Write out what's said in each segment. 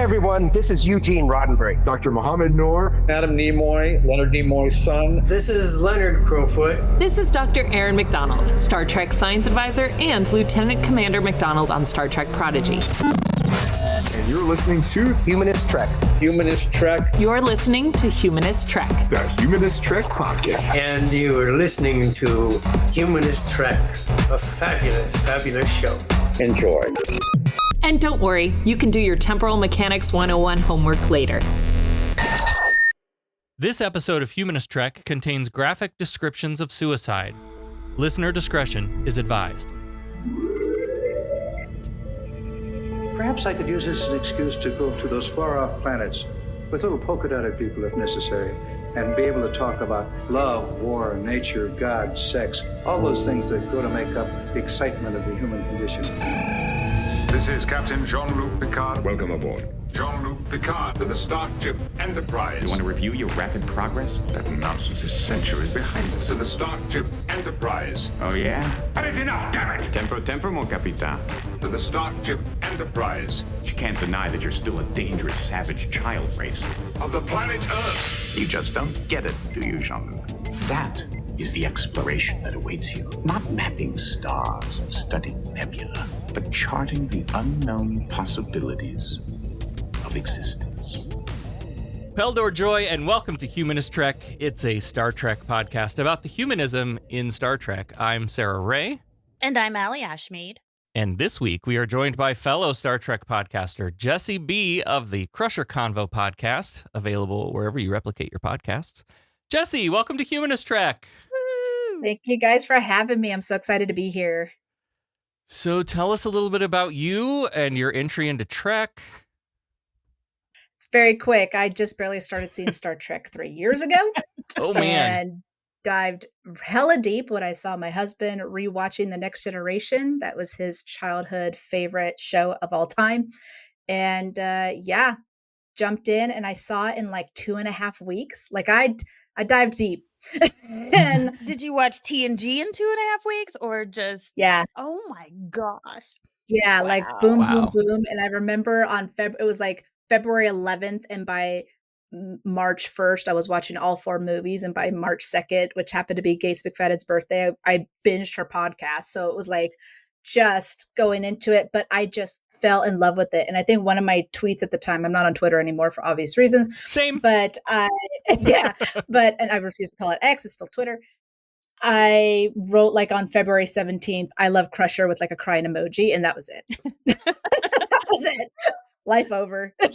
everyone, this is Eugene Roddenberry. Dr. Mohammed Noor. Adam Nimoy, Leonard Nimoy's son. This is Leonard Crowfoot. This is Dr. Aaron McDonald, Star Trek Science Advisor and Lieutenant Commander McDonald on Star Trek Prodigy. And you're listening to Humanist Trek. Humanist Trek. You're listening to Humanist Trek. the Humanist Trek Podcast. And you're listening to Humanist Trek, a fabulous, fabulous show. Enjoy. And don't worry, you can do your Temporal Mechanics 101 homework later. This episode of Humanist Trek contains graphic descriptions of suicide. Listener discretion is advised. Perhaps I could use this as an excuse to go to those far-off planets with little polka-dotted people if necessary, and be able to talk about love, war, nature, God, sex, all those things that go to make up the excitement of the human condition. This is Captain Jean-Luc Picard. Welcome aboard. Jean-Luc Picard to the Starship Enterprise. You want to review your rapid progress? That nonsense is centuries behind us. To the Starship Enterprise. Oh, yeah? That is enough, damn it! Tempo, mon capitan. To the Starship Enterprise. But you can't deny that you're still a dangerous, savage child race. Of the planet Earth. You just don't get it, do you, Jean-Luc? That is the exploration that awaits you. Not mapping stars and studying nebula, but charting the unknown possibilities of existence. Peldor Joy, and welcome to Humanist Trek. It's a Star Trek podcast about the humanism in Star Trek. I'm Sarah Ray. And I'm Allie Ashmead. And this week we are joined by fellow Star Trek podcaster Jessi B of the Crusher Convo Podcast, available wherever you replicate your podcasts. Jessi, welcome to Humanist Trek. Woo! Thank you guys for having me. I'm so excited to be here. So tell us a little bit about you and your entry into Trek. It's very quick. I just barely started seeing Star Trek 3 years ago. Oh, man. And dived hella deep when I saw my husband rewatching The Next Generation. That was his childhood favorite show of all time. And jumped in and I saw it in like 2.5 weeks. Like I dived deep. And did you watch TNG in 2.5 weeks or just? Yeah. Oh my gosh. Yeah. Wow. Like boom, boom, boom. And I remember it was like February 11th. And by March 1st, I was watching all 4 movies. And by March 2nd, which happened to be Gates McFadden's birthday, I binged her podcast. So it was like just going into it, but I just fell in love with it. And I think one of my tweets at the time, I'm not on Twitter anymore for obvious reasons. Same. But and I refuse to call it X, it's still Twitter. I wrote like on February 17th, I love Crusher with like a crying emoji. And that was it. That was it. Life over. Oh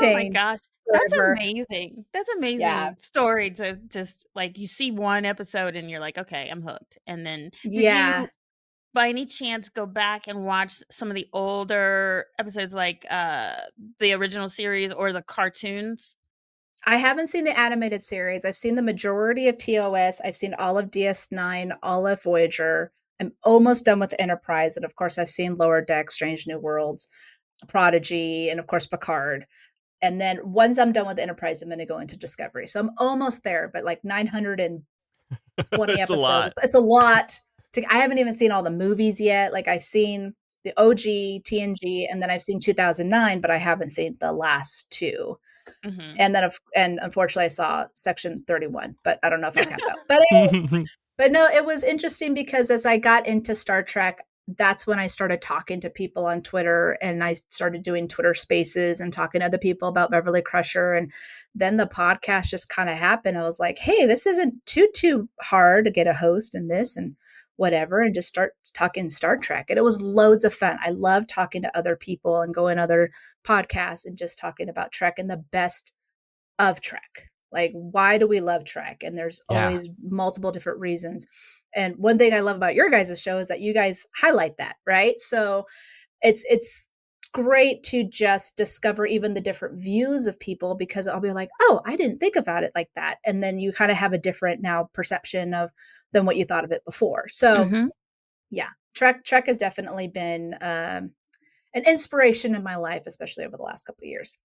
my Change. gosh. That's Forever. amazing. That's amazing Yeah. story to just like you see one episode and you're like, okay, I'm hooked. And then did Yeah. you by any chance go back and watch some of the older episodes like the original series or the cartoons? I haven't seen the animated series. I've seen the majority of TOS. I've seen all of DS9, all of Voyager. I'm almost done with Enterprise. And of course, I've seen Lower Deck, Strange New Worlds, Prodigy, and of course, Picard. And then once I'm done with Enterprise, I'm going to go into Discovery. So I'm almost there, but like 920 episodes. It's a lot. I haven't even seen all the movies yet. Like I've seen the OG, TNG, and then I've seen 2009, but I haven't seen the last 2. Mm-hmm. And then, and unfortunately, I saw Section 31, but I don't know if I got that. But no, it was interesting because as I got into Star Trek, that's when I started talking to people on Twitter, and I started doing Twitter Spaces and talking to other people about Beverly Crusher. And then the podcast just kind of happened. I was like, hey, this isn't too hard to get a host in this and whatever, and just start talking Star Trek. And it was loads of fun. I love talking to other people and going other podcasts and just talking about Trek and the best of Trek. Like, why do we love Trek? And there's always multiple different reasons. And one thing I love about your guys' show is that you guys highlight that, right? So it's great to just discover even the different views of people, because I'll be like, oh, I didn't think about it like that. And then you kind of have a different now perception of than what you thought of it before. So yeah, Trek has definitely been an inspiration in my life, especially over the last couple of years.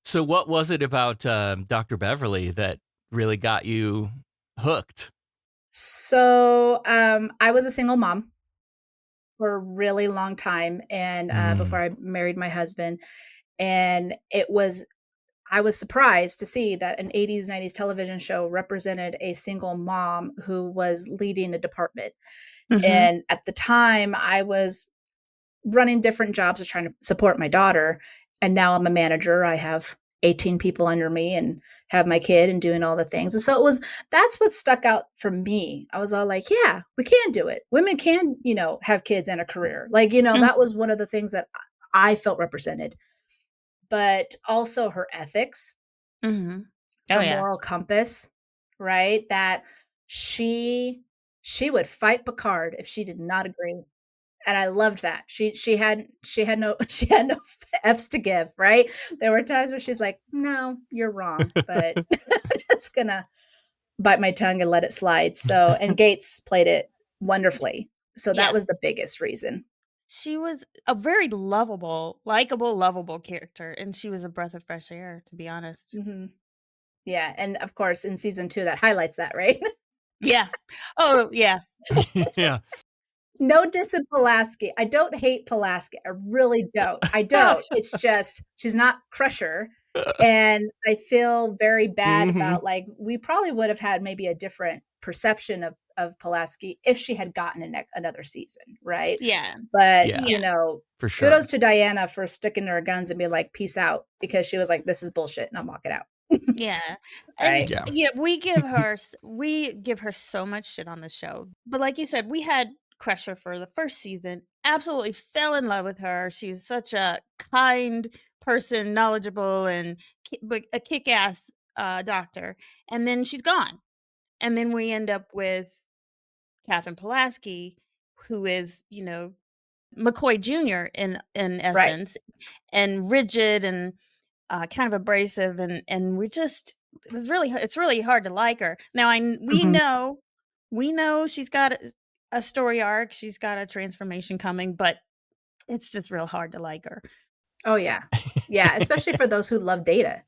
So what was it about Dr. Beverly that really got you hooked? So I was a single mom for a really long time, and before I married my husband. And I was surprised to see that an 80s, 90s television show represented a single mom who was leading a department. Mhm. And at the time, I was running different jobs of trying to support my daughter. And now I'm a manager. I have 18 people under me and have my kid and doing all the things. And so that's what stuck out for me. I was all like, yeah, we can do it. Women can, have kids and a career. Like, that was one of the things that I felt represented. But also her ethics, Mm-hmm. her moral compass, right? That she would fight Picard if she did not agree. And I loved that. She had no F's to give, right? There were times where she's like, no, you're wrong, but I'm just gonna bite my tongue and let it slide. So, and Gates played it wonderfully. So that was the biggest reason. She was a very lovable character, and she was a breath of fresh air, to be honest. Mm-hmm. Yeah, and of course, in season 2, that highlights that, right? Yeah. Oh, yeah. Yeah. No diss in Pulaski. I don't hate Pulaski. I really don't. I don't. It's just she's not Crusher, and I feel very bad about we probably would have had maybe a different perception of Pulaski if she had gotten another season, right? Yeah. But for sure. kudos to Diana for sticking to her guns and being like, peace out, because she was like, this is bullshit, and I'm walking out. Yeah. Right? And we give her so much shit on the show. But like you said, we had Crusher for the first season, absolutely fell in love with her. She's such a kind person, knowledgeable, and a kick-ass doctor. And then she's gone. And then we end up with Catherine Pulaski, who is, McCoy Jr. in essence, and rigid and kind of abrasive, and it's really hard to like her. Now we know she's got a story arc, she's got a transformation coming, but it's just real hard to like her. Oh yeah. Yeah, especially for those who love Data.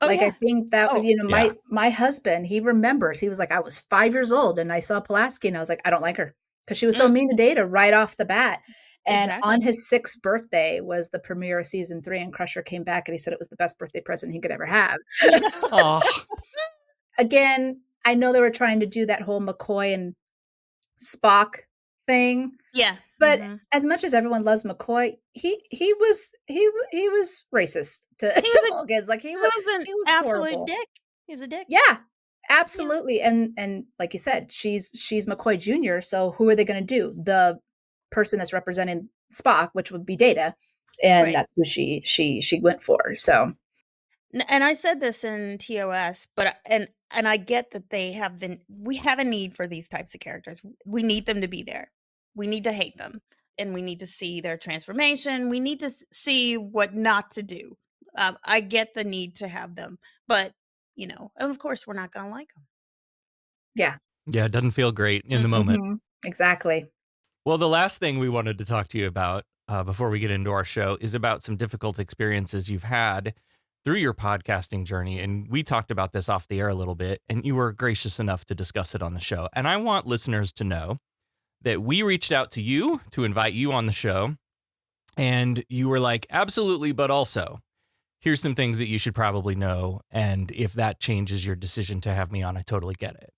I think that my husband, he remembers, he was like, I was 5 years old and I saw Pulaski and I was like, I don't like her because she was so mean to Data right off the bat. And on his 6th birthday was the premiere of season 3, and Crusher came back and he said it was the best birthday present he could ever have. Again, I know they were trying to do that whole McCoy and Spock thing. Yeah. But as much as everyone loves McCoy, he was racist to Vulcans. Like he was an absolute horrible dick. He was a dick. Yeah, absolutely. Yeah. And like you said, she's McCoy Jr. So who are they going to do? The person that's representing Spock, which would be Data, and that's who she went for. So, and I said this in TOS, but and I get that we have a need for these types of characters. We need them to be there. We need to hate them, and we need to see their transformation. We need to see what not to do. I get the need to have them, but and of course we're not going to like them. Yeah. Yeah, it doesn't feel great in the moment. Exactly. Well, the last thing we wanted to talk to you about before we get into our show is about some difficult experiences you've had through your podcasting journey. And we talked about this off the air a little bit, and you were gracious enough to discuss it on the show. And I want listeners to know that we reached out to you to invite you on the show, and you were like, absolutely, but also, here's some things that you should probably know. And if that changes your decision to have me on, I totally get it.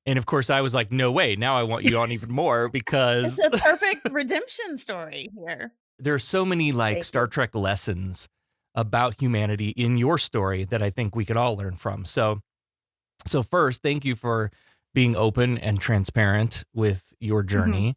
And of course, I was like, no way. Now I want you on even more because it's a perfect redemption story here. There are so many Star Trek lessons about humanity in your story that I think we could all learn from. So first, thank you for being open and transparent with your journey.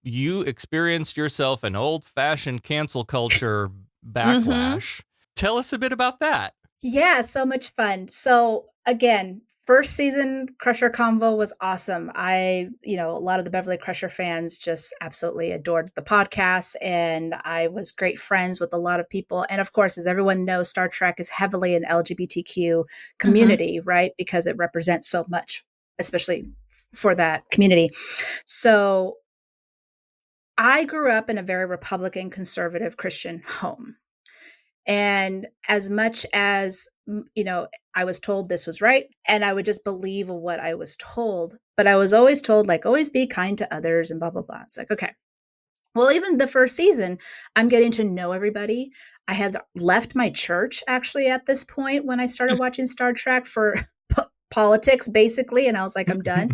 You experienced yourself an old-fashioned cancel culture backlash. Tell us a bit about that. Yeah, so much fun. So again, first season Crusher Convo was awesome. A lot of the Beverly Crusher fans just absolutely adored the podcast, and I was great friends with a lot of people. And of course, as everyone knows, Star Trek is heavily an LGBTQ community, right? Because it represents so much, especially for that community. So I grew up in a very Republican, conservative Christian home. And as much as, I was told this was right, and I would just believe what I was told, but I was always told, always be kind to others and blah, blah, blah. It's like, okay. Well, even the first season, I'm getting to know everybody. I had left my church actually at this point when I started watching Star Trek for politics, basically. And I was like, I'm done.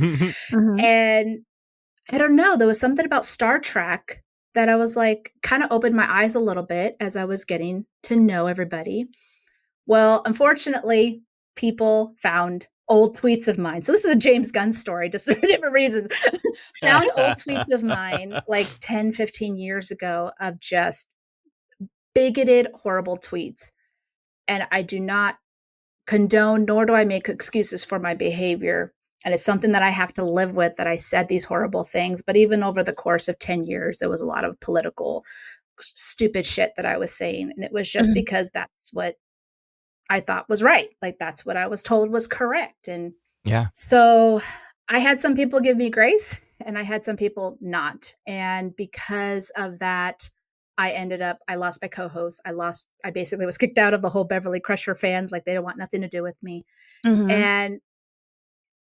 And I don't know, there was something about Star Trek that I was like, kind of opened my eyes a little bit as I was getting to know everybody. Well, unfortunately, people found old tweets of mine. So this is a James Gunn story, just for different reasons. Found old tweets of mine like 10, 15 years ago of just bigoted, horrible tweets. And I do not condone, nor do I make excuses for my behavior. And it's something that I have to live with, that I said these horrible things. But even over the course of 10 years, there was a lot of political, stupid shit that I was saying. And it was just because that's what I thought was right. Like, that's what I was told was correct. And so I had some people give me grace and I had some people not. And because of that, I lost my co-host. I basically was kicked out of the whole Beverly Crusher fans. Like, they don't want nothing to do with me. And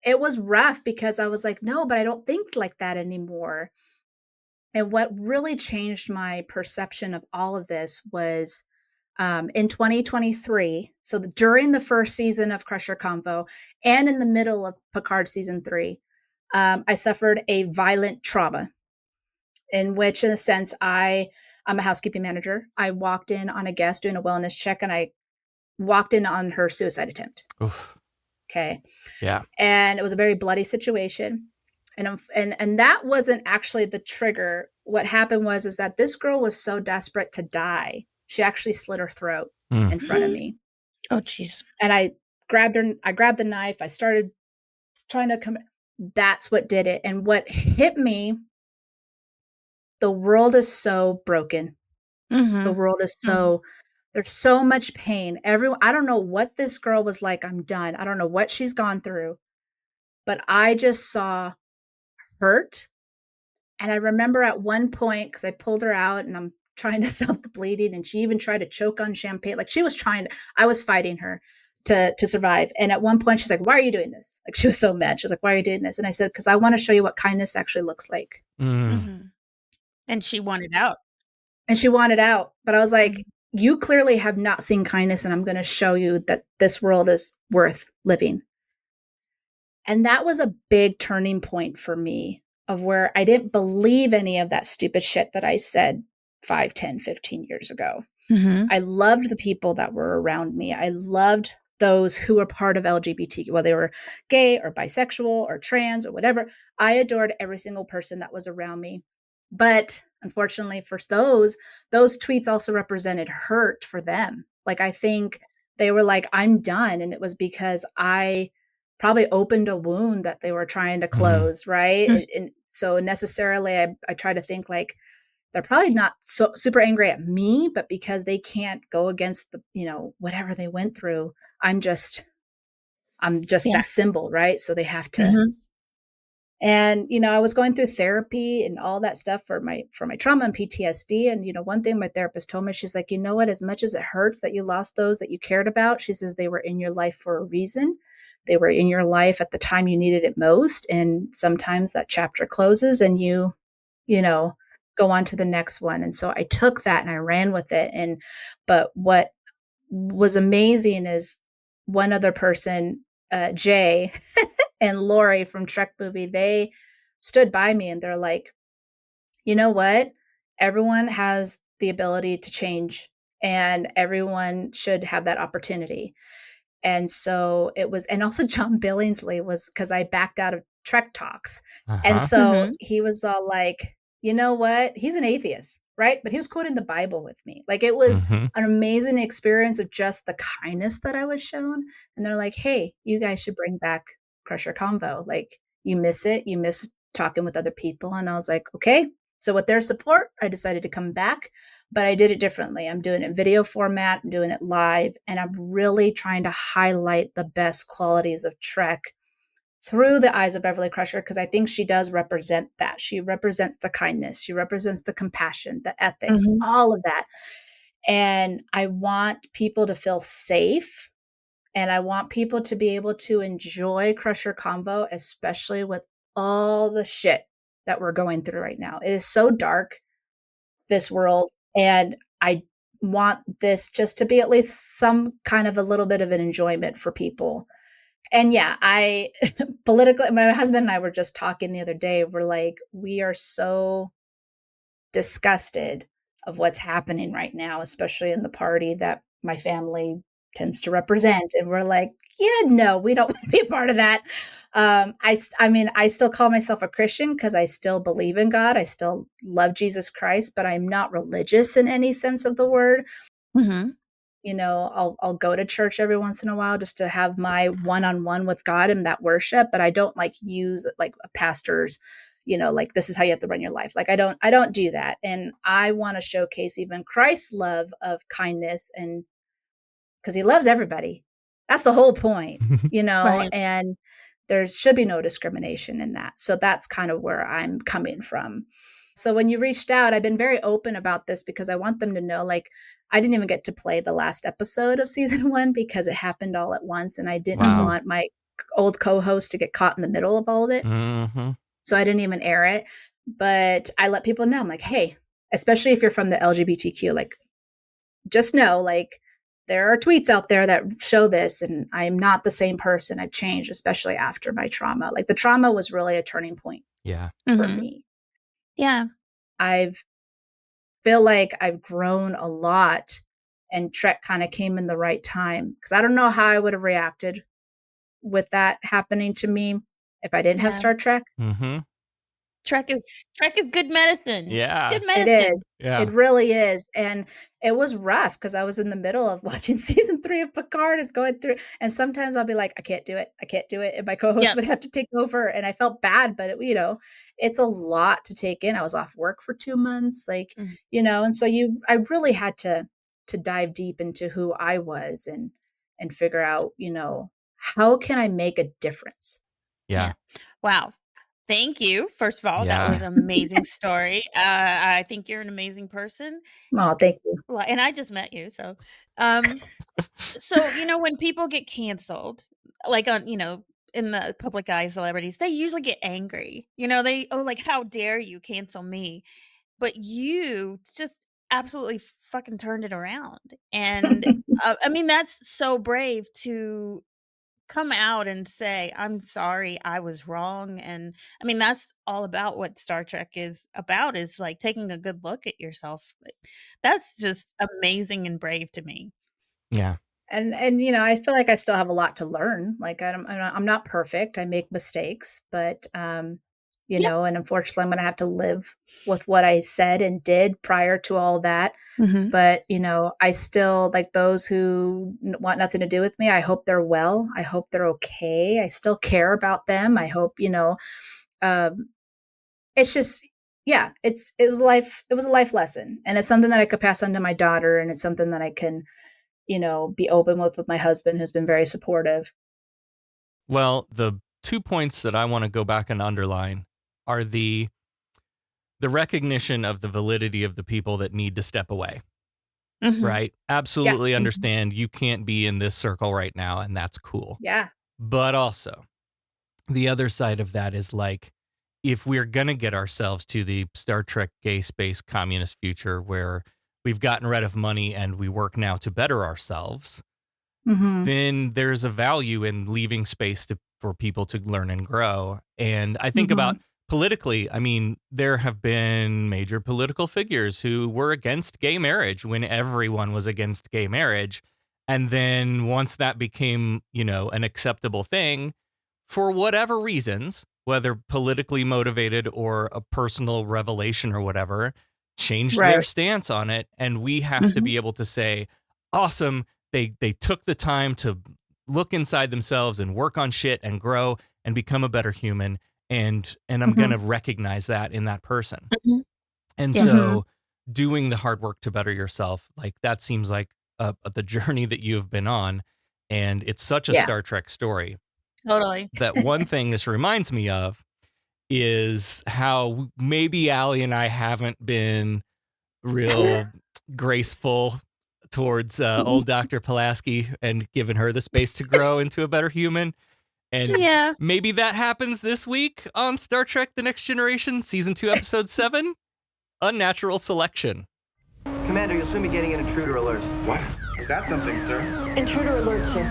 it was rough because I was like, no, but I don't think like that anymore. And what really changed my perception of all of this was in 2023, so during the first season of Crusher Convo and in the middle of Picard season 3, I suffered a violent trauma in which, in a sense, I'm a housekeeping manager. I walked in on a guest doing a wellness check and I walked in on her suicide attempt. Oof. Okay. Yeah. And it was a very bloody situation. And that wasn't actually the trigger. What happened was that this girl was so desperate to die. She actually slit her throat in front of me. Oh, jeez. And I grabbed the knife. I started trying to come. That's what did it. And what hit me, the world is so broken. The world is so, there's so much pain. I don't know what this girl was like. I'm done. I don't know what she's gone through, but I just saw hurt. And I remember at one point, because I pulled her out and I'm trying to stop the bleeding, and she even tried to choke on champagne. Like, I was fighting her to survive. And at one point she's like, why are you doing this? Like, she was so mad. She was like, why are you doing this? And I said, because I want to show you what kindness actually looks like. And she wanted out. And she wanted out. But I was like, you clearly have not seen kindness, and I'm going to show you that this world is worth living. And that was a big turning point for me, of where I didn't believe any of that stupid shit that I said 5, 10, 15 years ago. I loved the people that were around me. I loved those who were part of LGBT, whether they were gay or bisexual or trans or whatever. I adored every single person that was around me. But unfortunately for those tweets also represented hurt for them. Like, I think they were like, I'm done. And it was because I probably opened a wound that they were trying to close. Right. And so necessarily I try to think like, they're probably not so super angry at me, but because they can't go against the, whatever they went through, I'm just that symbol. Right. So they have to, and, I was going through therapy and all that stuff for my trauma and PTSD. And, one thing my therapist told me, she's like, you know what, as much as it hurts that you lost those that you cared about, she says, they were in your life for a reason. They were in your life at the time you needed it most. And sometimes that chapter closes and you go on to the next one. And so I took that and I ran with it. But what was amazing is one other person, Jay and Lori from Trek Movie, they stood by me and they're like, you know what? Everyone has the ability to change and everyone should have that opportunity. And so it was, and also John Billingsley was, because I backed out of Trek Talks. And so he was all like, you know what? He's an atheist, right? But he was quoting the Bible with me. Like, it was an amazing experience of just the kindness that I was shown. And they're like, hey, you guys should bring back Crusher Convo. Like, you miss it. You miss talking with other people. And I was like, okay. So with their support, I decided to come back, but I did it differently. I'm doing it in video format. I'm doing it live. And I'm really trying to highlight the best qualities of Trek through the eyes of Beverly Crusher, because I think she does represent that. She represents the kindness. She represents the compassion, the ethics, all of that. And I want people to feel safe. And I want people to be able to enjoy Crusher Convo, especially with all the shit that we're going through right now. It is so dark. this world. And I want this just to be at least some kind of a little bit of an enjoyment for people. And yeah, I politically, my husband and I were just talking the other day. We're like, we are so disgusted of what's happening right now, especially in the party that my family tends to represent. And we're like, yeah, no, we don't want to be a part of that. I mean, I still call myself a Christian because I still believe in God. I still love Jesus Christ, but I'm not religious in any sense of the word. Mm-hmm. You know, I'll go to church every once in a while just to have my one-on-one with God and that worship, but I don't like use like a pastor's, you know, like this is how you have to run your life. Like I don't do that. And I want to showcase even Christ's love of kindness, and because he loves everybody. That's the whole point, you know, Right. and there should be no discrimination in that. So that's kind of where I'm coming from. So when you reached out, I've been very open about this because I want them to know, like, I didn't even get to play the last episode of season 1 because it happened all at once. And I didn't want my old co-host to get caught in the middle of all of it. Mm-hmm. So I didn't even air it. But I let people know, I'm like, hey, especially if you're from the LGBTQ, like, just know, like, there are tweets out there that show this, and I'm not the same person. I've changed, especially after my trauma. Like the trauma was really a turning point for me. Yeah. Feel like I've grown a lot, and Trek kind of came in the right time because I don't know how I would have reacted with that happening to me if I didn't have Star Trek. Mm-hmm. Trek is good medicine. Yeah. It's good medicine. It is. Yeah. It really is. And it was rough because I was in the middle of watching season 3 of Picard is going through. And sometimes I'll be like, I can't do it. And my co-host would have to take over. And I felt bad, but you know, it's a lot to take in. I was off work for 2 months, like, you know, and so I really had to dive deep into who I was and figure out, you know, how can I make a difference? Yeah. Wow. Thank you. First of all, that was an amazing story. I think you're an amazing person. Oh, thank you. Well, and I just met you, so so you know, when people get canceled, like on, you know, in the public eye, celebrities, they usually get angry. You know, like, how dare you cancel me? But you just absolutely fucking turned it around. And I mean, that's so brave to come out and say, I'm sorry, I was wrong. And I mean, that's all about what Star Trek is about, is like taking a good look at yourself. That's just amazing and brave to me. Yeah. And you know, I feel like I still have a lot to learn. Like I'm not perfect. I make mistakes, but you know, and unfortunately I'm going to have to live with what I said and did prior to all that. But, you know, I still, like, those who want nothing to do with me, I hope they're well. I hope they're okay. I still care about them. I hope, you know, it's just, yeah, it was a life lesson, and it's something that I could pass on to my daughter. And it's something that I can, you know, be open with my husband, who's been very supportive. Well, the 2 points that I want to go back and underline are the recognition of the validity of the people that need to step away, right? Absolutely understand you can't be in this circle right now, and that's cool. Yeah. But also, the other side of that is, like, if we're going to get ourselves to the Star Trek gay space communist future where we've gotten rid of money and we work now to better ourselves, then there's a value in leaving space for people to learn and grow. And I think about politically, I mean, there have been major political figures who were against gay marriage when everyone was against gay marriage. And then once that became, you know, an acceptable thing, for whatever reasons, whether politically motivated or a personal revelation or whatever, changed their stance on it. And we have to be able to say, awesome, they took the time to look inside themselves and work on shit and grow and become a better human. And I'm going to recognize that in that person. And so doing the hard work to better yourself, like, that seems like the journey that you have been on. And it's such a Star Trek story. Totally. That one thing this reminds me of is how maybe Allie and I haven't been real graceful towards old Dr. Pulaski and given her the space to grow into a better human. And maybe that happens this week on Star Trek The Next Generation, Season 2, Episode 7. Unnatural Selection. Commander, you'll soon be getting an intruder alert. What? Got something, sir. Intruder alert, sir.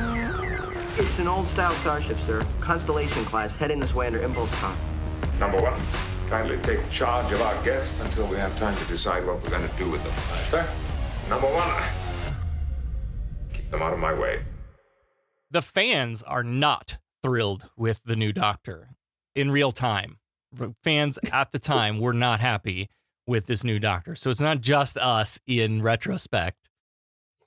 It's an old-style starship, sir. Constellation class, heading this way under impulse com. Number one, kindly take charge of our guests until we have time to decide what we're going to do with them. Sir, number one, keep them out of my way. The fans are not thrilled with the new Doctor in real time. Fans at the time were not happy with this new Doctor. So it's not just us in retrospect.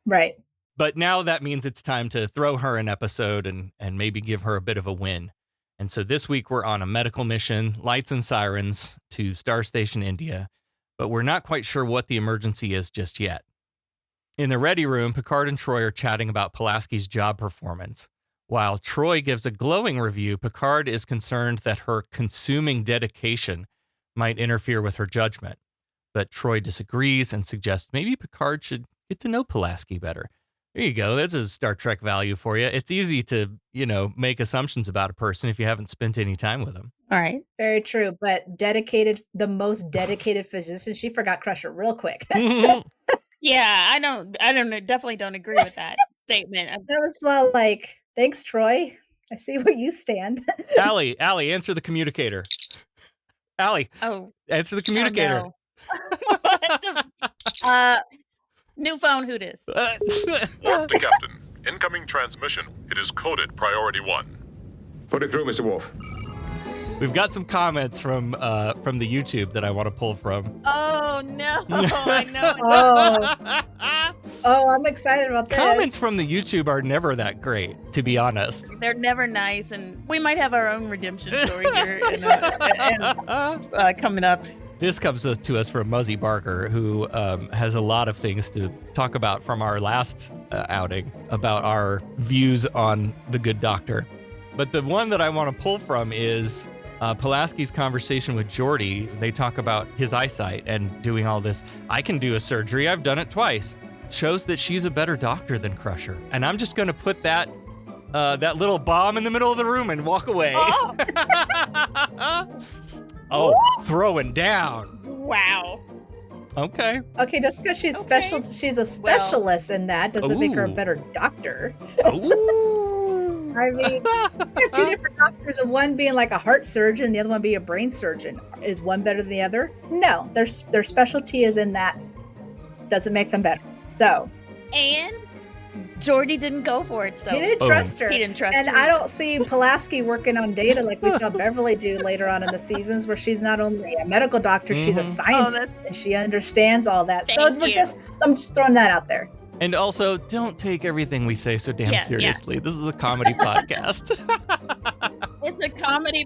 Right. But now that means it's time to throw her an episode and maybe give her a bit of a win. And so this week we're on a medical mission, lights and sirens, to Star Station India, but we're not quite sure what the emergency is just yet. In the ready room, Picard and Troy are chatting about Pulaski's job performance. While Troy gives a glowing review, Picard is concerned that her consuming dedication might interfere with her judgment. But Troy disagrees and suggests maybe Picard should get to know Pulaski better. There you go. That's a Star Trek value for you. It's easy to, make assumptions about a person if you haven't spent any time with them. All right. Very true. But the most dedicated physician, she forgot Crusher real quick. Yeah, I definitely don't agree with that statement. That was like, thanks, Troy. I see where you stand. Allie, answer the communicator. Allie. Oh. Answer the communicator. Oh, no. New phone, who dis? Warp to Captain. Incoming transmission. It is coded Priority 1. Put it through, Mr. Wolf. We've got some comments from the YouTube that I want to pull from. Oh, no. I know. Oh, I'm excited about this. Comments from the YouTube are never that great, to be honest. They're never nice, and we might have our own redemption story here coming up. This comes to us from Muzzy Barker, who has a lot of things to talk about from our last outing about our views on the Good Doctor. But the one that I want to pull from is Pulaski's conversation with Geordi. They talk about his eyesight and doing all this. I can do a surgery. I've done it twice. Shows that she's a better doctor than Crusher. And I'm just going to put that little bomb in the middle of the room and walk away. Oh, throwing down. Wow. Okay. Okay, just because she's special, she's a specialist in that doesn't make her a better doctor. Ooh. I mean, got two different doctors, and one being like a heart surgeon, the other one being a brain surgeon. Is one better than the other? No, their specialty is in that. Doesn't make them better. So. And Geordi didn't go for it, so he didn't trust her. He didn't trust her. And I don't see Pulaski working on Data like we saw Beverly do later on in the seasons, where she's not only a medical doctor, she's a scientist, and she understands all that. I'm just throwing that out there. And also, don't take everything we say so damn seriously. Yeah. This is a comedy podcast. It's a comedy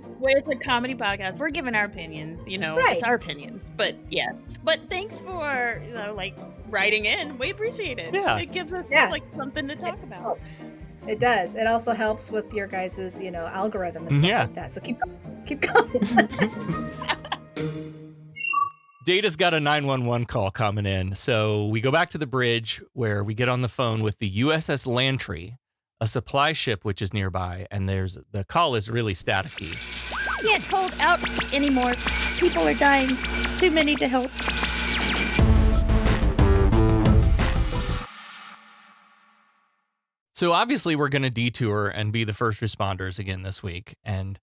podcast. We're giving our opinions, Right. It's our opinions. But yeah. But thanks for writing in. We appreciate it. Yeah. It gives us something to talk about. Helps. It does. It also helps with your guys' algorithm and stuff like that. So keep going. Data's got a 911 call coming in. So we go back to the bridge where we get on the phone with the USS Lantry, a supply ship which is nearby, and the call is really staticky. Can't hold out anymore. People are dying. Too many to help. So obviously we're going to detour and be the first responders again this week. And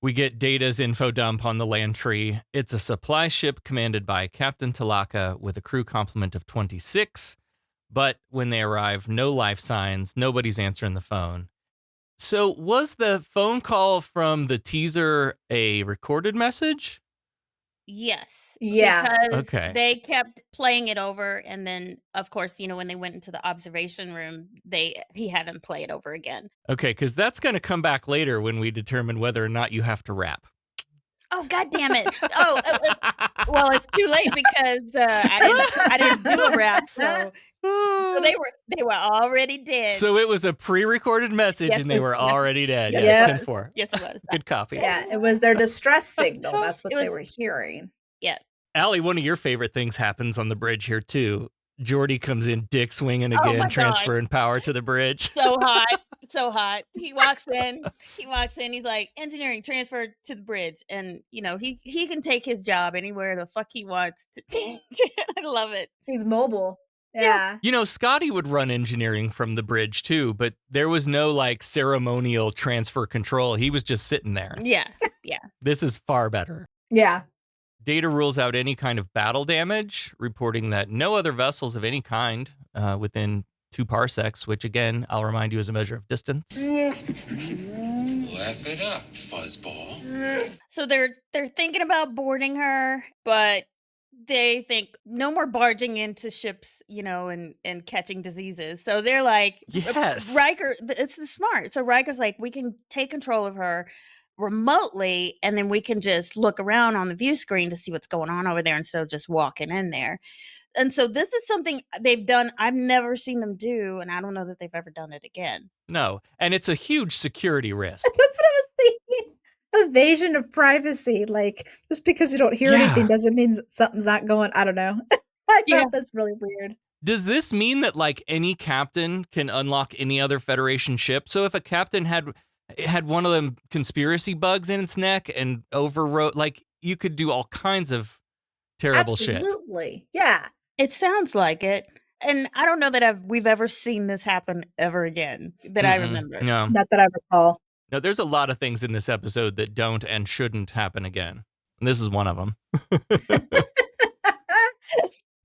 we get Data's info dump on the Lantry. It's a supply ship commanded by Captain Talaka with a crew complement of 26. But when they arrive, no life signs. Nobody's answering the phone. So was the phone call from the teaser a recorded message? Yes. Yeah. Because they kept playing it over, and then of course, when they went into the observation room, he had them play it over again. Okay, because that's going to come back later when we determine whether or not you have to rap. Oh, God damn it. Well, it's too late because I didn't do a rap, so they were already dead. So it was a pre-recorded message, and they were already dead. Yes, it was. Yes, it was. Good copy. Yeah, it was their distress signal. That's what they were hearing. Yeah. Allie, one of your favorite things happens on the bridge here, too. Geordi comes in, dick swinging again, transferring power to the bridge. So hot. So hot. He walks in. He's like, engineering transfer to the bridge, and he can take his job anywhere the fuck he wants to take. I love it. He's mobile. Yeah. Scotty would run engineering from the bridge too, but there was no like ceremonial transfer control. He was just sitting there. Yeah. This is far better. Yeah. Data rules out any kind of battle damage, reporting that no other vessels of any kind within 2 parsecs, which again, I'll remind you is a measure of distance. Laugh it up, fuzzball. So they're thinking about boarding her, but they think no more barging into ships, and catching diseases. So they're like, yes, Riker, it's smart. So Riker's like, we can take control of her remotely, and then we can just look around on the view screen to see what's going on over there instead of just walking in there. And so this is something they've done. I've never seen them do, and I don't know that they've ever done it again. No, and it's a huge security risk. That's what I was thinking. Evasion of privacy. Like, just because you don't hear anything doesn't mean something's not going. I don't know. I thought that's really weird. Does this mean that like any captain can unlock any other Federation ship? So if a captain had one of them conspiracy bugs in its neck and overwrote, like you could do all kinds of terrible shit. Absolutely. Yeah. It sounds like it. And I don't know that we've ever seen this happen ever again that I remember. No. Not that I recall. No, there's a lot of things in this episode that don't and shouldn't happen again. And this is one of them.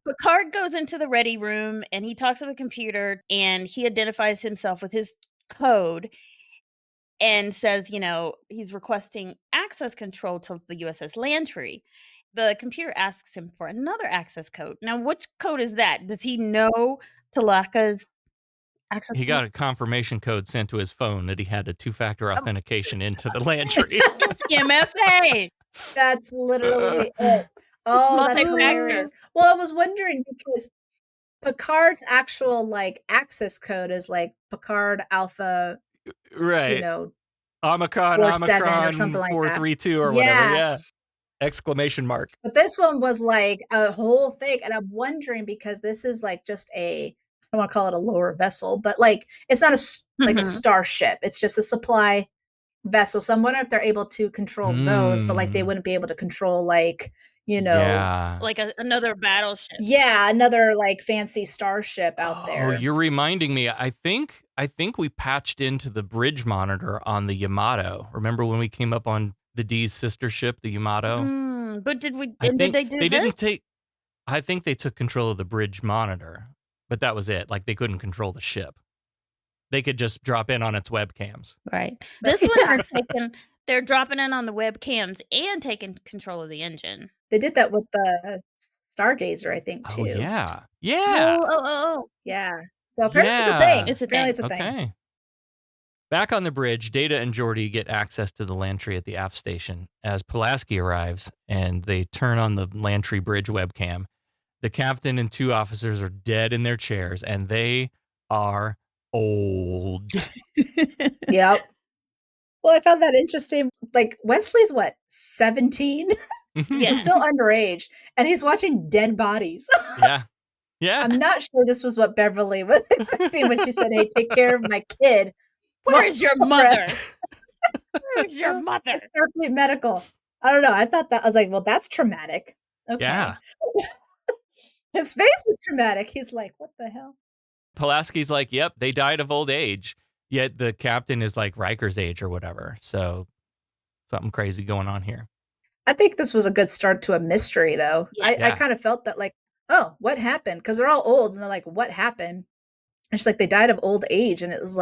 Picard goes into the ready room and he talks to the computer and he identifies himself with his code and says, he's requesting access control to the USS Lantry. The computer asks him for another access code. Now, which code is that? Does he know Talaka's access code? He got a confirmation code sent to his phone that he had a 2-factor authentication into the Lantry. MFA. That's literally it. Oh, that's hilarious. Well, I was wondering because Picard's actual access code is Picard Alpha, right? Omicron or something like 432 or whatever. Yeah. Exclamation mark. But this one was a whole thing. And I'm wondering because this is just I don't want to call it a lower vessel, but it's not a starship. It's just a supply vessel. So I'm wondering if they're able to control those, but they wouldn't be able to control another battleship. Yeah, another fancy starship out there. Oh, you're reminding me. I think we patched into the bridge monitor on the Yamato. Remember when we came up on the D's sister ship, the Yamato? But did they do this? Didn't take. I think they took control of the bridge monitor, but that was it. They couldn't control the ship. They could just drop in on its webcams. Right. This one they're dropping in on the webcams and taking control of the engine. They did that with the Stargazer, I think, too. Oh, yeah. Yeah. Oh. Yeah. So apparently it's a thing. It's a thing. Okay. Back on the bridge, Data and Geordi get access to the Lantry at the aft station as Pulaski arrives and they turn on the Lantry bridge webcam. The captain and 2 officers are dead in their chairs and they are old. Yep. Well, I found that interesting. Wesley's 17? Yeah, still underage, and he's watching dead bodies. Yeah. I'm not sure this was what Beverly was when she said, "Hey, take care of my kid." Where's your mother? Where's your mother? Starfleet Medical. I don't know. I thought that I was like, well, that's traumatic. Okay. Yeah. His face was traumatic. He's like, what the hell? Pulaski's like, yep, they died of old age. Yet the captain is Riker's age or whatever. So something crazy going on here. I think this was a good start to a mystery, though. Yeah. I kind of felt that oh, what happened? Because they're all old, and they're like, what happened? And she's like, they died of old age, and it was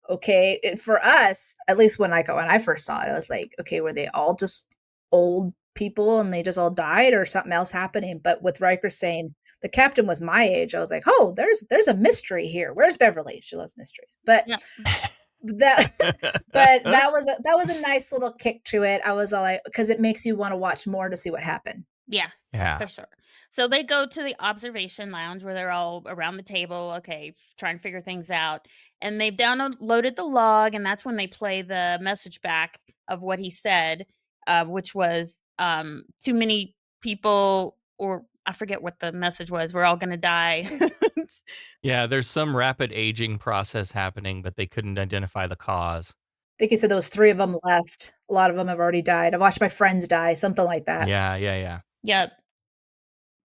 okay. For us, at least when I first saw it, I was like, okay, were they all just old people and they just all died, or something else happening? But with Riker saying the captain was my age, I was like, oh, there's a mystery here. Where's Beverly? She loves mysteries, but. Yeah. That was a nice little kick to it. I was all like, because it makes you want to watch more to see what happened. Yeah, for sure. So they go to the observation lounge where they're all around the table, trying to figure things out. And they've downloaded the log, and that's when they play the message back of what he said, which was too many people or I forget what the message was. We're all going to die. Yeah, there's some rapid aging process happening, but they couldn't identify the cause. I think he said there was 3 of them left. A lot of them have already died. I've watched my friends die, something like that. Yeah. Yep.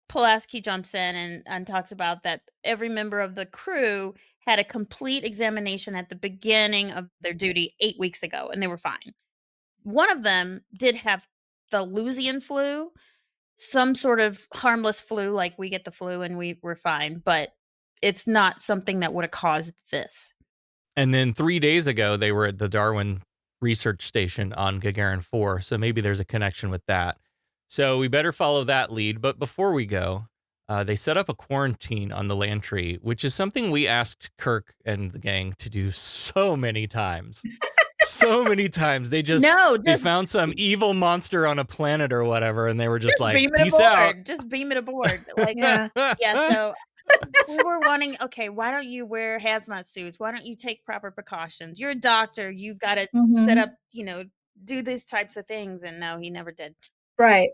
Pulaski jumps in and talks about that every member of the crew had a complete examination at the beginning of their duty 8 weeks ago, and they were fine. One of them did have the Louisian flu, some sort of harmless flu, like we get the flu and we were fine, but it's not something that would have caused this. And then 3 days ago, they were at the Darwin Research Station on Gagarin 4, so maybe there's a connection with that. So we better follow that lead. But before we go, they set up a quarantine on the Lantry, which is something we asked Kirk and the gang to do so many times. So many times. They they found some evil monster on a planet or whatever, and they were just like, peace out. Just beam it aboard. Like, so we were wanting, okay, why don't you wear hazmat suits? Why don't you take proper precautions? You're a doctor. You got to set up, do these types of things. And no, he never did. Right.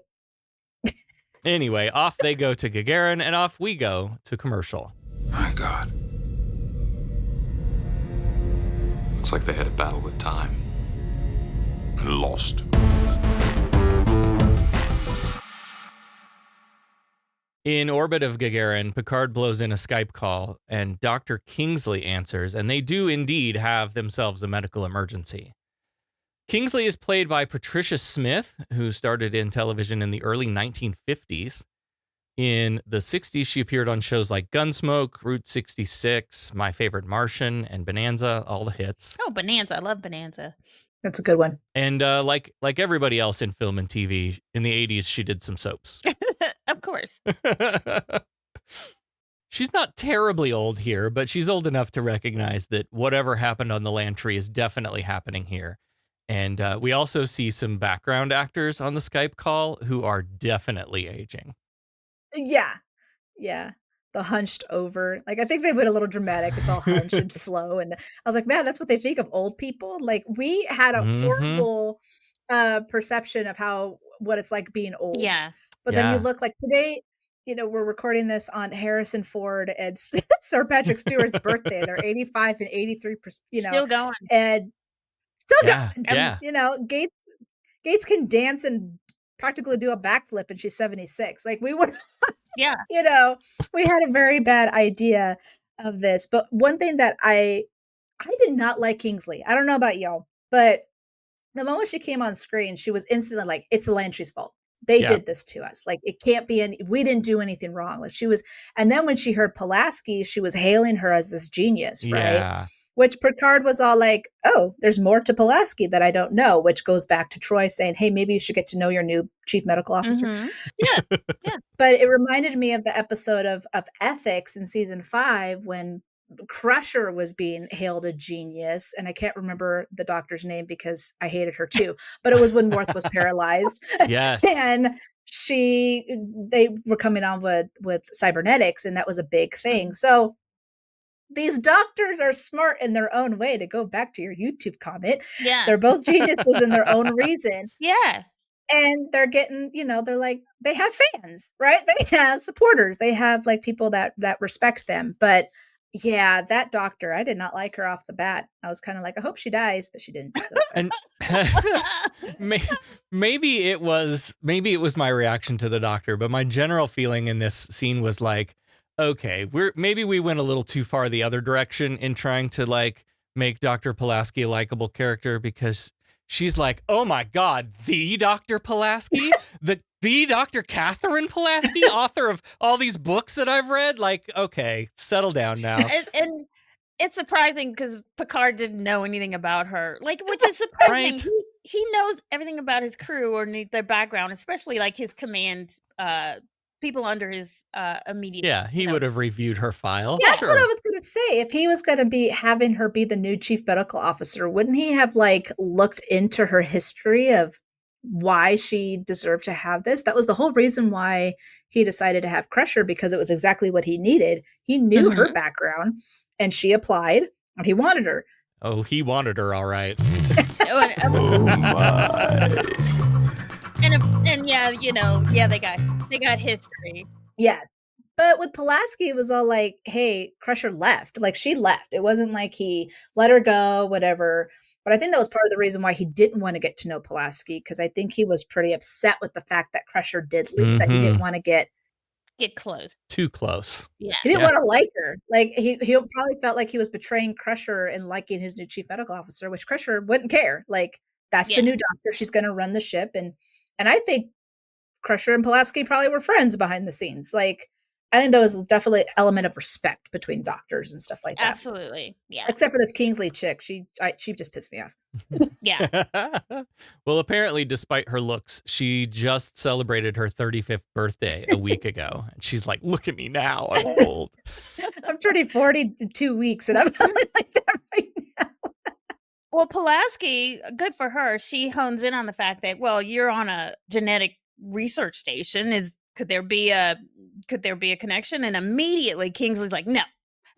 Anyway, off they go to Gagarin, and off we go to commercial. My God. Looks like they had a battle with time. And lost. In orbit of Gagarin, Picard blows in a Skype call, and Dr. Kingsley answers, and they do indeed have themselves a medical emergency. Kingsley is played by Patricia Smith, who started in television in the early 1950s. In the 60s, she appeared on shows like Gunsmoke, Route 66, My Favorite Martian, and Bonanza, all the hits. Oh, Bonanza. I love Bonanza. That's a good one. And like everybody else in film and TV, in the 80s, she did some soaps. Of course. She's not terribly old here, but she's old enough to recognize that whatever happened on the Lantry is definitely happening here. And we also see some background actors on the Skype call who are definitely aging. Yeah. The hunched over. Like, I think they went a little dramatic. It's all hunched and slow. And I was like, man, that's what they think of old people. Like, we had a horrible perception of what it's like being old. Yeah. But then you look like today, we're recording this on Harrison Ford and Sir Patrick Stewart's birthday. They're 85 and 83%, Still going. And still going. Yeah. Gates can dance and practically do a backflip, and she's 76. Like, we would, we had a very bad idea of this. But one thing that I did not like Kingsley. I don't know about y'all, but the moment she came on screen, she was instantly like, it's the Lantry's fault. They did this to us. Like, it can't be we didn't do anything wrong. Like, she was, and then when she heard Pulaski, she was hailing her as this genius, right? Yeah. Which Picard was all like, oh, there's more to Pulaski that I don't know, which goes back to Troy saying, hey, maybe you should get to know your new chief medical officer. Mm-hmm. Yeah. But it reminded me of the episode of Ethics in season 5 when Crusher was being hailed a genius. And I can't remember the doctor's name because I hated her too. But it was when Worf was paralyzed. Yes. And they were coming on with cybernetics, and that was a big thing. So these doctors are smart in their own way, to go back to your YouTube comment. Yeah. They're both geniuses in their own reason. Yeah. And they're getting, they're like, they have fans, right? They have supporters. They have like people that respect them. But yeah, that doctor, I did not like her off the bat. I was kind of like, I hope she dies, but she didn't. So. And maybe it was my reaction to the doctor, but my general feeling in this scene was like, okay, maybe we went a little too far the other direction in trying to like make Dr. Pulaski a likable character, because she's like, oh my God, the Dr. Pulaski, the Dr. Catherine Pulaski, author of all these books that I've read. Like, okay, settle down now. And it's surprising because Picard didn't know anything about her, like, which is surprising. Right. He knows everything about his crew or their background, especially like his command, people under his immediate. Yeah, he would have reviewed her file. Yeah, that's what I was going to say. If he was going to be having her be the new chief medical officer, wouldn't he have like looked into her history of why she deserved to have this? That was the whole reason why he decided to have Crusher, because it was exactly what he needed. He knew her background, and she applied, and he wanted her. Oh, he wanted her, all right. Oh my. And yeah, they got history. Yes. But with Pulaski, it was all like, hey, Crusher left. Like, she left. It wasn't like he let her go, whatever. But I think that was part of the reason why he didn't want to get to know Pulaski, because I think he was pretty upset with the fact that Crusher did leave, that he didn't want to get close. Too close. Yeah. He didn't want to like her. Like, he probably felt like he was betraying Crusher and liking his new chief medical officer, which Crusher wouldn't care. Like, that's the new doctor. She's going to run the ship. And I think Crusher and Pulaski probably were friends behind the scenes. Like, I think there was definitely an element of respect between doctors and stuff like that. Absolutely. Yeah. Except for this Kingsley chick. She just pissed me off. Yeah. Well, apparently, despite her looks, she just celebrated her 35th birthday a week ago. And she's like, look at me now. I'm old. I'm turning 40 in 2 weeks, and I'm like that right now. Well, Pulaski, good for her. She hones in on the fact that, well, you're on a genetic research station. Could there be a connection? And immediately Kingsley's like, no.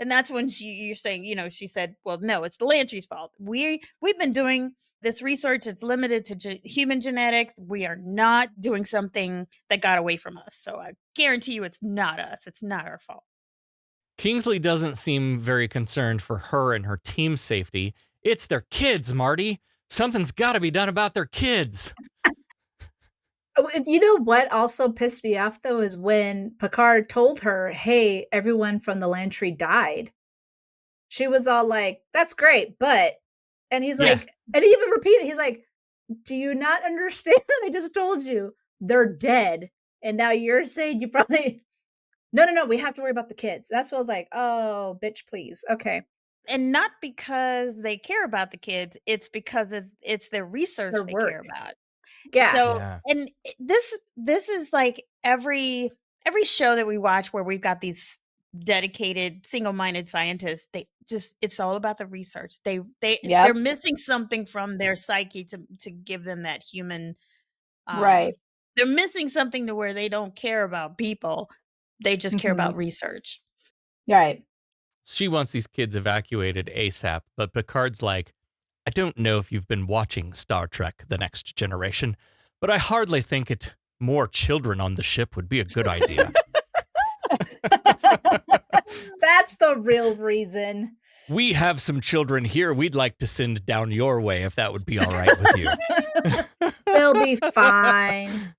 And that's when you're saying, she said, well, no, it's the Lantry's fault. We've been doing this research. It's limited to human genetics. We are not doing something that got away from us. So I guarantee you it's not us. It's not our fault. Kingsley doesn't seem very concerned for her and her team's safety. It's their kids, Marty. Something's got to be done about their kids. You know what also pissed me off, though, is when Picard told her, hey, everyone from the Lantry died. She was all like, that's great, but... And he's like... And he even repeated, he's like, do you not understand? I just told you. They're dead. And now you're saying you probably... No, we have to worry about the kids. That's what I was like, oh, bitch, please. Okay. And not because they care about the kids. It's because it's their research they care about. Yeah. So, and this is like every show that we watch where we've got these dedicated, single-minded scientists. It's all about the research. They're missing something from their psyche to give them that human. Right. They're missing something to where they don't care about people. They just care about research. Right. She wants these kids evacuated ASAP, but Picard's like, I don't know if you've been watching Star Trek: The Next Generation, but I hardly think more children on the ship would be a good idea. That's the real reason. We have some children here we'd like to send down your way if that would be all right with you. They'll be fine.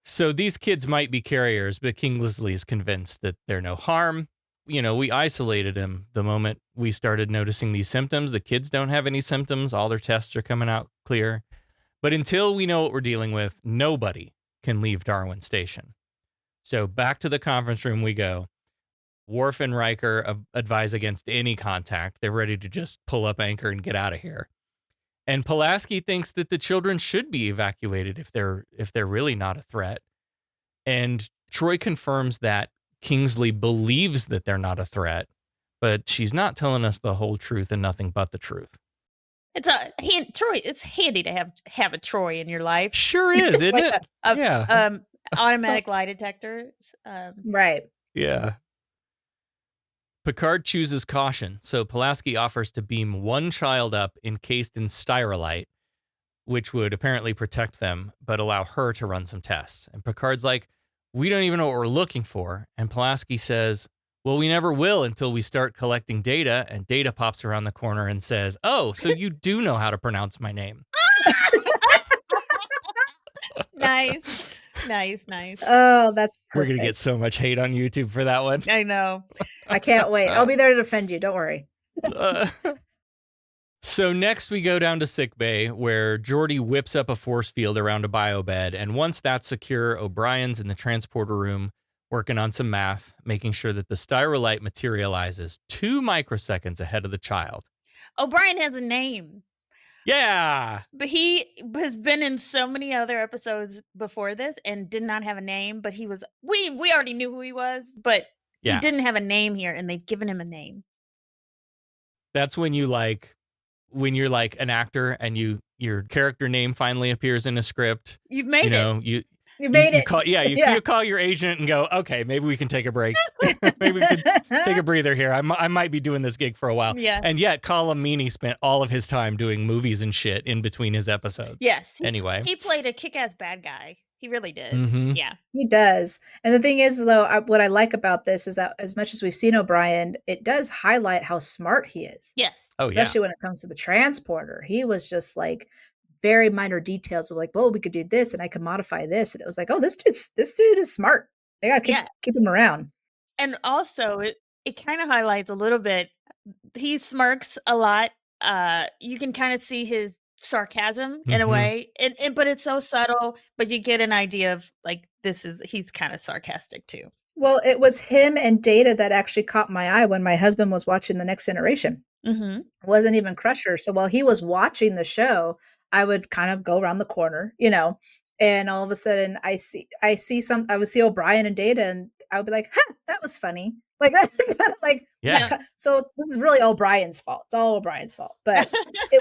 So these kids might be carriers, but Kingsley is convinced that they're no harm. We isolated him the moment we started noticing these symptoms. The kids don't have any symptoms. All their tests are coming out clear. But until we know what we're dealing with, nobody can leave Darwin Station. So back to the conference room we go. Worf and Riker advise against any contact. They're ready to just pull up anchor and get out of here. And Pulaski thinks that the children should be evacuated if they're really not a threat. And Troy confirms that Kingsley believes that they're not a threat, but she's not telling us the whole truth and nothing but the truth. Troy. It's handy to have a Troy in your life. Sure is, isn't it? Yeah. Automatic lie detector. Right. Yeah. Picard chooses caution, so Pulaski offers to beam one child up encased in styrolite, which would apparently protect them, but allow her to run some tests. And Picard's like, we don't even know what we're looking for. And Pulaski says, well, we never will until we start collecting data. And Data pops around the corner and says, oh, so you do know how to pronounce my name. Nice. Oh, that's perfect. We're going to get so much hate on YouTube for that one. I know. I can't wait. I'll be there to defend you. Don't worry. So next we go down to sickbay, where Geordi whips up a force field around a biobed, and once that's secure, O'Brien's in the transporter room working on some math, making sure that the styrolite materializes 2 microseconds ahead of the child. O'Brien has a name. Yeah. But he has been in so many other episodes before this and did not have a name, but we already knew who he was, but he didn't have a name here, and they've given him a name. That's when you're like an actor and your character name finally appears in a script. You've made it. You made it. You call your agent and go, okay, maybe we can take a break. Maybe we can take a breather here. I might be doing this gig for a while. Yeah. And yet Colm Meaney spent all of his time doing movies and shit in between his episodes. Yes. Anyway. He played a kick-ass bad guy He really did. Mhm. Yeah. He does. And the thing is, though, what I like about this is that as much as we've seen O'Brien, it does highlight how smart he is. Yes. Oh, yeah. Especially when it comes to the transporter. He was just like very minor details of like, well, we could do this and I could modify this. And it was like, oh, this dude is smart. They gotta keep him around. And also it kind of highlights a little bit. He smirks a lot. You can kind of see his sarcasm in a way, and but it's so subtle, but you get an idea of like he's kind of sarcastic too. Well, it was him and Data that actually caught my eye when my husband was watching The Next Generation. Mm-hmm. It wasn't even Crusher. So while he was watching the show, I would kind of go around the corner, and all of a sudden I would see O'Brien and Data, and I would be like, huh, that was funny. Like that, like, Yeah. So this is really O'Brien's fault. It's all O'Brien's fault. But he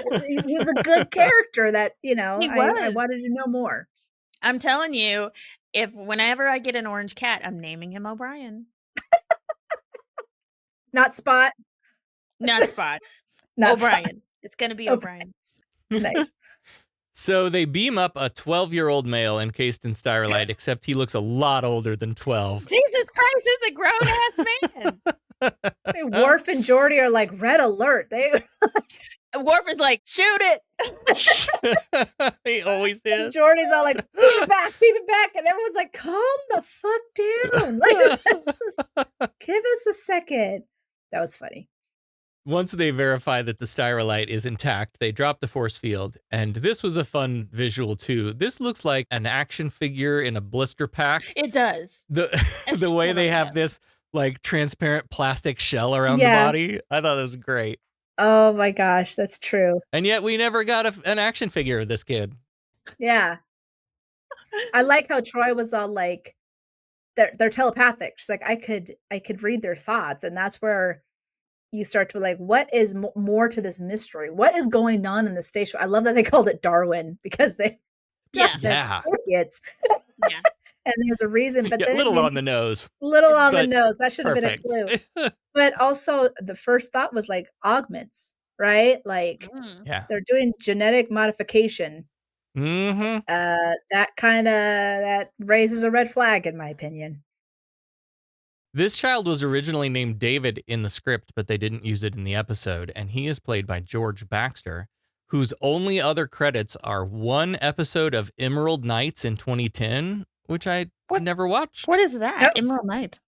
was a good character that, I wanted to know more. I'm telling you, whenever I get an orange cat, I'm naming him O'Brien. Not Spot. Not Spot. Not O'Brien. Spot. It's going to be O'Brien. Nice. So they beam up a 12-year-old male encased in styrolite, except he looks a lot older than 12. Jesus Christ, is a grown-ass man. Hey, Worf and Geordi are like, red alert. Worf is like, shoot it. He always is. Geordi's all like, beep it back. And everyone's like, calm the fuck down. Like, just give us a second. That was funny. Once they verify that the styrolite is intact, they drop the force field. And this was a fun visual, too. This looks like an action figure in a blister pack. It does. The way they have this like transparent plastic shell around the body. I thought that was great. Oh my gosh, that's true. And yet we never got an action figure of this kid. Yeah. I like how Troy was all like, they're telepathic. She's like, I could read their thoughts. And that's where you start to like, what is more to this mystery? What is going on in the station? I love that they called it Darwin because they idiots. Yeah. And there's a reason, but a little on the nose. Little on the nose. That should have been a perfect. clue. But also the first thought was like augments, right? Like they're doing genetic modification. Mm-hmm. That raises a red flag in my opinion. This child was originally named David in the script, but they didn't use it in the episode, and he is played by George Baxter, whose only other credits are one episode of Emerald Knights in 2010, which I never watched. What is that? Emerald Knights.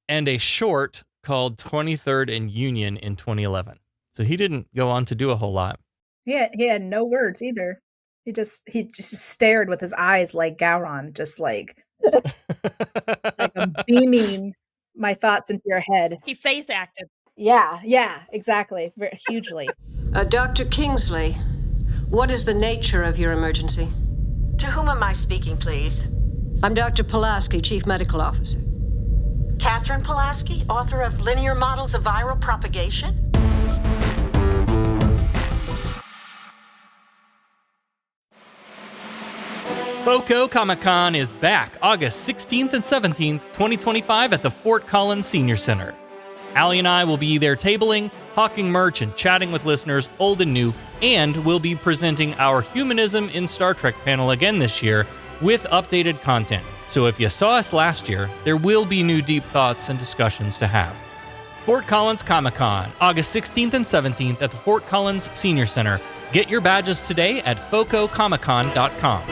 And a short called 23rd and Union in 2011. So he didn't go on to do a whole lot. Yeah, he had no words either. He just stared with his eyes like Gowron, just like I'm beaming my thoughts into your head. He face acted. Yeah, exactly. Hugely. Dr. Kingsley, what is the nature of your emergency? To whom am I speaking, please? I'm Dr. Pulaski, Chief Medical Officer. Catherine Pulaski, author of Linear Models of Viral Propagation? FOCO Comic-Con is back August 16th and 17th, 2025 at the Fort Collins Senior Center. Allie and I will be there tabling, hawking merch, and chatting with listeners old and new, and we'll be presenting our Humanism in Star Trek panel again this year with updated content. So if you saw us last year, there will be new deep thoughts and discussions to have. Fort Collins Comic-Con, August 16th and 17th at the Fort Collins Senior Center. Get your badges today at FOCOComicCon.com.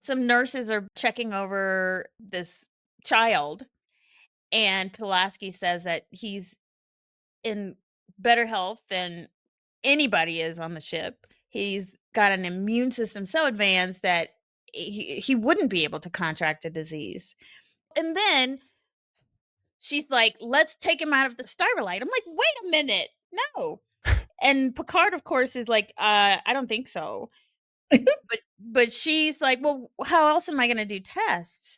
Some nurses are checking over this child, and Pulaski says that he's in better health than anybody is on the ship. He's got an immune system so advanced that he wouldn't be able to contract a disease. And then she's like, let's take him out of the styrolite. I'm like, wait a minute. No. And Picard, of course, is like, I don't think so. But she's like, well, how else am I going to do tests?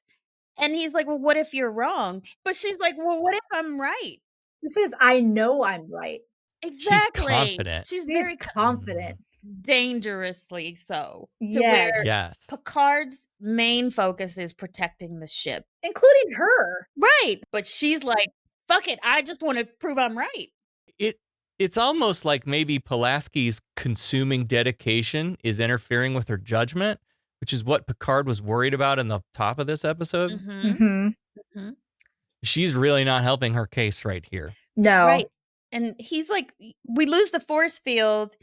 And he's like, well, what if you're wrong? But she's like, well, what if I'm right? She says, I know I'm right. Exactly. She's confident. She's very confident. Dangerously so. Yes. Yes. Picard's main focus is protecting the ship. Including her. Right. But she's like, fuck it. I just want to prove I'm right. It's almost like maybe Pulaski's consuming dedication is interfering with her judgment, which is what Picard was worried about in the top of this episode. Mm-hmm. She's really not helping her case right here. No. Right. And he's like, we lose the force field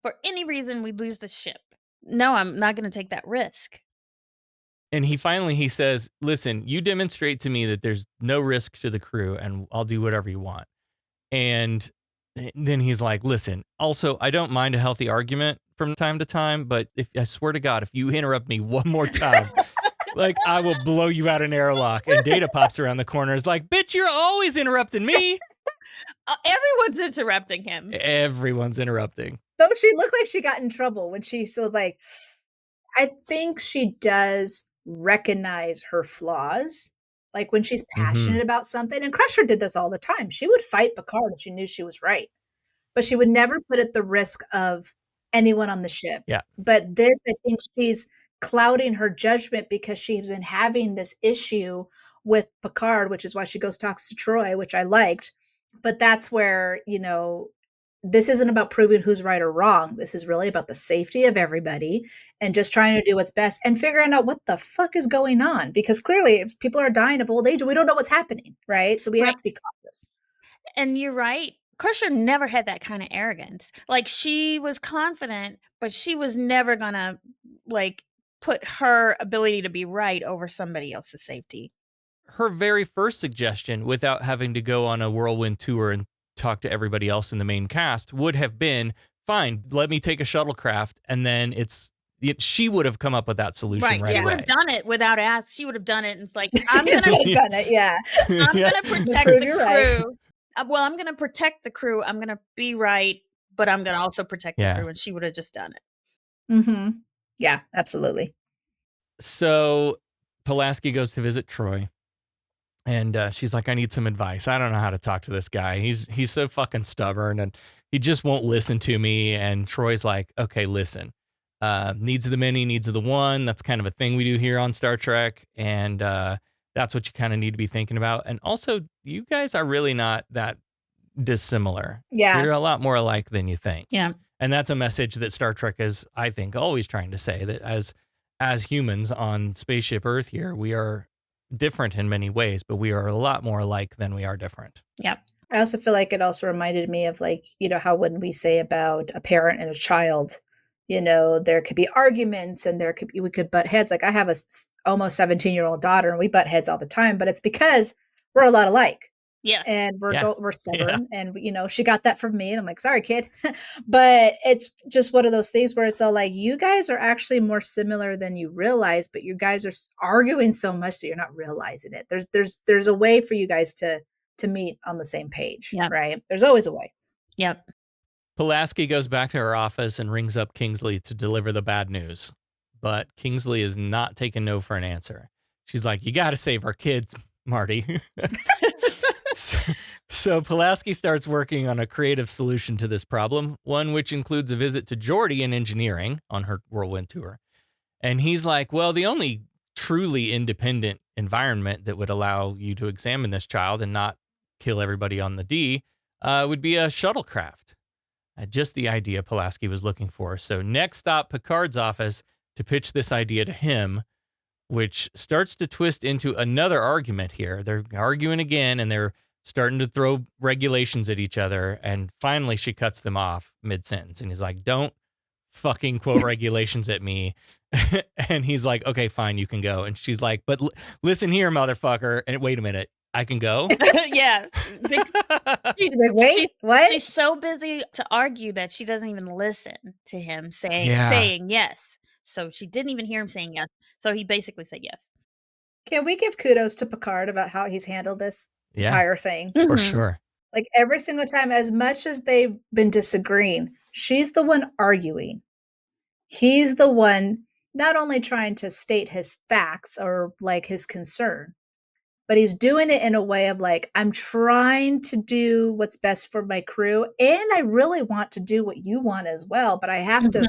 for any reason, we lose the ship. No, I'm not going to take that risk. And he says, listen, you demonstrate to me that there's no risk to the crew and I'll do whatever you want. And then he's like, listen, also, I don't mind a healthy argument from time to time, but I swear to God, if you interrupt me one more time, like I will blow you out an airlock. And Data pops around the corner is like, bitch, you're always interrupting me. Everyone's interrupting him. Everyone's interrupting. Don't she look like she got in trouble when she was like, I think she does recognize her flaws. Like when she's passionate about something, and Crusher did this all the time. She would fight Picard if she knew she was right, but she would never put at the risk of anyone on the ship. Yeah. But this, I think she's clouding her judgment because she's been having this issue with Picard, which is why she goes talks to Troy, which I liked. But that's where, this isn't about proving who's right or wrong. This is really about the safety of everybody and just trying to do what's best and figuring out what the fuck is going on. Because clearly if people are dying of old age, we don't know what's happening, right? So we have to be cautious. And you're right. Crusher never had that kind of arrogance. Like she was confident, but she was never going to put her ability to be right over somebody else's safety. Her very first suggestion, without having to go on a whirlwind tour and talk to everybody else in the main cast, would have been, fine, let me take a shuttlecraft, and then she would have come up with that solution right She away. would have done it without asking. She would have done it, and it's like, I'm going to done it, yeah. I'm going to protect the crew. Right. Well, I'm going to protect the crew. I'm going to be right, but I'm going to also protect the crew, and she would have just done it. Mm-hmm. Yeah, absolutely. So Pulaski goes to visit Troy. And she's like, I need some advice. I don't know how to talk to this guy. He's so fucking stubborn and he just won't listen to me. And Troy's like, okay, listen, needs of the many, needs of the one. That's kind of a thing we do here on Star Trek. And that's what you kind of need to be thinking about. And also, you guys are really not that dissimilar. Yeah. You're a lot more alike than you think. Yeah. And that's a message that Star Trek is, I think, always trying to say, that as humans on Spaceship Earth here, we are different in many ways, but we are a lot more alike than we are different. Yep. I also feel like it also reminded me of how when we say about a parent and a child, there could be arguments and we could butt heads. Like I have a almost 17-year-old daughter and we butt heads all the time, but it's because we're a lot alike. Yeah. And we're stubborn. Yeah. And, she got that from me. And I'm like, sorry, kid. But it's just one of those things where it's all like, you guys are actually more similar than you realize, but you guys are arguing so much that you're not realizing it. There's a way for you guys to meet on the same page, right? There's always a way. Yep. Pulaski goes back to her office and rings up Kingsley to deliver the bad news. But Kingsley is not taking no for an answer. She's like, you got to save our kids, Marty. So Pulaski starts working on a creative solution to this problem, one which includes a visit to Geordi in engineering on her whirlwind tour. And he's like, well, the only truly independent environment that would allow you to examine this child and not kill everybody on the D would be a shuttlecraft. Just the idea Pulaski was looking for. So next stop, Picard's office to pitch this idea to him, which starts to twist into another argument here. They're arguing again, and they're starting to throw regulations at each other. And finally, she cuts them off mid-sentence. And he's like, don't fucking quote regulations at me. And he's like, okay, fine, you can go. And she's like, but listen here, motherfucker. And wait a minute, I can go? Yeah. She's like, wait, what? She's so busy to argue that she doesn't even listen to him saying yes. So she didn't even hear him saying yes. So he basically said yes. Can we give kudos to Picard about how he's handled this entire thing? For sure. Like every single time, as much as they've been disagreeing, she's the one arguing. He's the one not only trying to state his facts or like his concern, but he's doing it in a way of like, I'm trying to do what's best for my crew. And I really want to do what you want as well. But I have to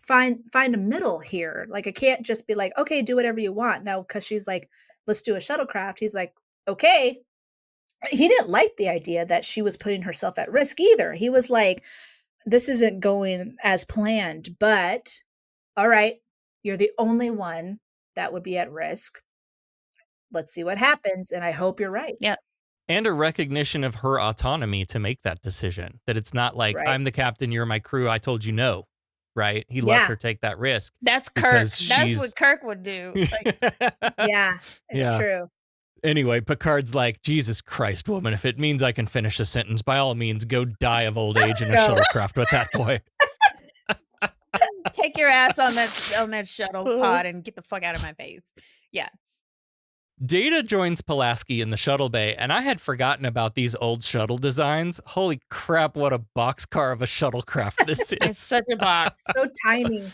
find a middle here. Like, I can't just be like, okay, do whatever you want. Now, because she's like, let's do a shuttlecraft. He's like, okay. he didn't like the idea that she was putting herself at risk either. He was like, this isn't going as planned, but all right, you're the only one that would be at risk. Let's see what happens. And I hope you're right. Yeah. And a recognition of her autonomy to make that decision. That it's not like, Right. I'm the captain, you're my crew, I told you no. Right? He lets Yeah. her take that risk. That's Kirk. because That's she's- what Kirk would do. Like, Yeah, it's Yeah. true. Anyway, Picard's like, Jesus Christ, woman, if it means I can finish a sentence, by all means, go die of old age in a Go. shuttlecraft with that boy. take your ass on that shuttle pod and get the fuck out of my face. Yeah. Data joins Pulaski in the shuttle bay, and I had forgotten about these old shuttle designs. Holy crap, what a boxcar of a shuttlecraft this It's is. such a box. So tiny.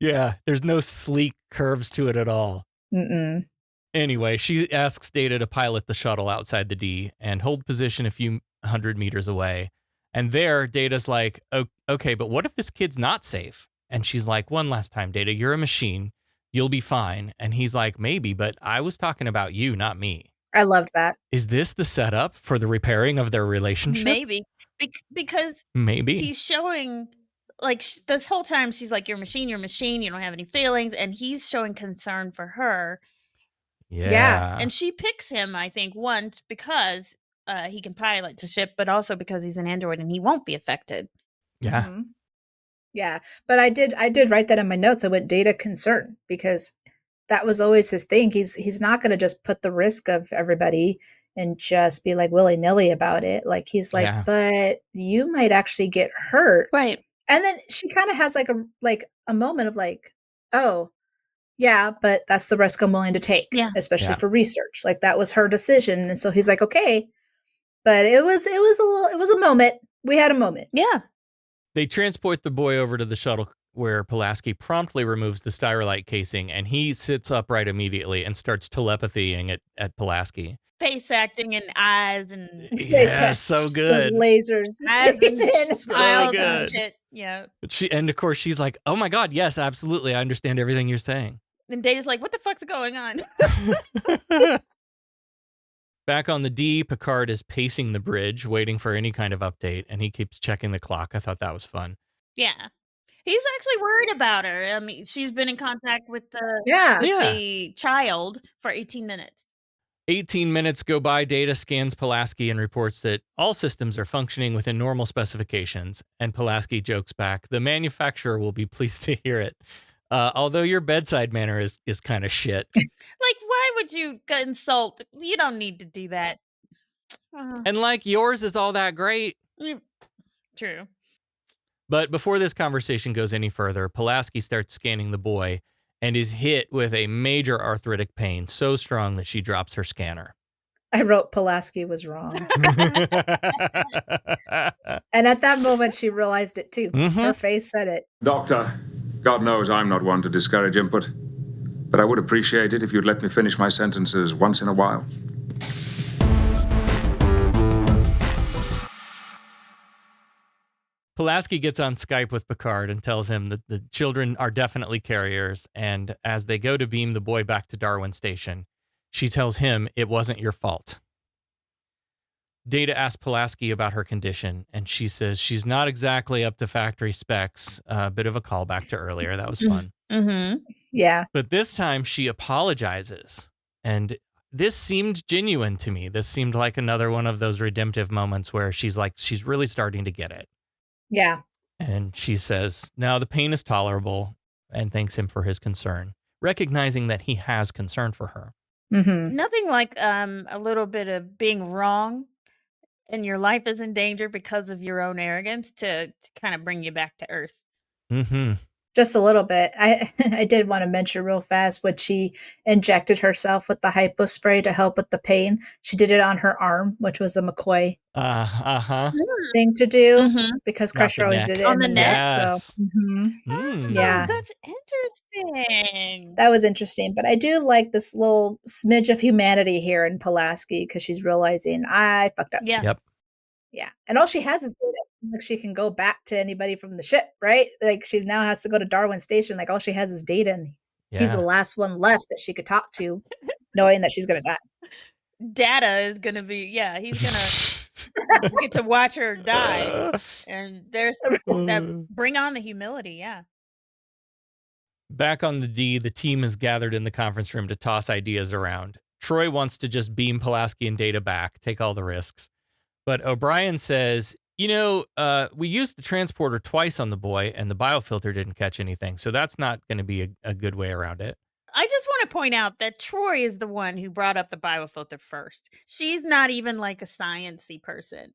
Yeah, there's no sleek curves to it at all. Mm-mm. Anyway, she asks Data to pilot the shuttle outside the D and hold position a few 100 meters away. And there, Data's like, okay, but what if this kid's not safe? And she's like, one last time, Data, you're a machine. You'll be fine. And he's like, maybe, but I was talking about you, not me. I loved that. Is this the setup for the repairing of their relationship? Maybe. Because Maybe. he's showing, like, this whole time she's like, you're a machine, you don't have any feelings. And he's showing concern for her. Yeah. And she picks him, I think, once because he can pilot the ship, but also because he's an android and he won't be affected. Yeah. Mm-hmm. Yeah. But I did write that in my notes. I went Data concern because that was always his thing. He's not going to just put the risk of everybody and just be like willy-nilly about it. Like he's like, Yeah. but you might actually get hurt. Right. And then she kind of has like a moment of like, oh, yeah, but that's the risk I'm willing to take. Yeah. Especially Yeah. for research. Like that was her decision. And so he's like, okay. But it was a moment. We had a moment. Yeah. They transport the boy over to the shuttle where Pulaski promptly removes the styrolite casing, and he sits upright immediately and starts telepathying at Pulaski. Face acting and eyes and Yeah, so Those good. lasers. eyes and smiles good. and shit. Yeah. And of course, she's like, oh my God, yes, absolutely. I understand everything you're saying. And Data's like, what the fuck's going on? Back on the D, Picard is pacing the bridge, waiting for any kind of update, and he keeps checking the clock. I thought that was fun. Yeah. He's actually worried about her. I mean, she's been in contact with the the child for 18 minutes. 18 minutes go by, Data scans Pulaski and reports that all systems are functioning within normal specifications, and Pulaski jokes back, the manufacturer will be pleased to hear it. Although your bedside manner is kind of shit. Like, why would you insult? You don't need to do that. And like yours is all that great. True. But before this conversation goes any further, Pulaski starts scanning the boy and is hit with a major arthritic pain so strong that she drops her scanner. I wrote Pulaski was wrong. And at that moment, she realized it too. Mm-hmm. Her face said it. Doctor, God knows I'm not one to discourage input, but I would appreciate it if you'd let me finish my sentences once in a while. Pulaski gets on Skype with Picard and tells him that the children are definitely carriers, and as they go to beam the boy back to Darwin Station, she tells him it wasn't your fault. Data asks Pulaski about her condition, and she says she's not exactly up to factory specs. A bit of a callback to earlier. That was fun. Mm-hmm. Yeah. But this time she apologizes, and this seemed genuine to me. This seemed like another one of those redemptive moments where she's really starting to get it. Yeah. And she says, now the pain is tolerable, and thanks him for his concern, recognizing that he has concern for her. Mm-hmm. Nothing like a little bit of being wrong and your life is in danger because of your own arrogance to kind of bring you back to earth. Mm-hmm. Just a little bit. I did want to mention real fast when she injected herself with the hypo spray to help with the pain. She did it on her arm, which was a McCoy thing to do because Crusher always did it on in the neck. Yes. So, Yeah. Oh, that's interesting. that was interesting. But I do like this little smidge of humanity here in Pulaski because she's realizing I fucked up. Yeah. Yep. Yeah. And all she has is data. Like she can go back to anybody from the ship, right? Like she now has to go to Darwin Station. Like all she has is data, and he's the last one left that she could talk to, knowing that she's gonna die. Data is gonna be, he's gonna get to watch her die, and there's that. Bring on the humility, Back on the D, the team is gathered in the conference room to toss ideas around. Troy wants to just beam Pulaski and Data back, take all the risks. But O'Brien says, we used the transporter twice on the boy, and the biofilter didn't catch anything, so that's not going to be a good way around it. I just want to point out that Troy is the one who brought up the biofilter first. She's not even like a sciencey person,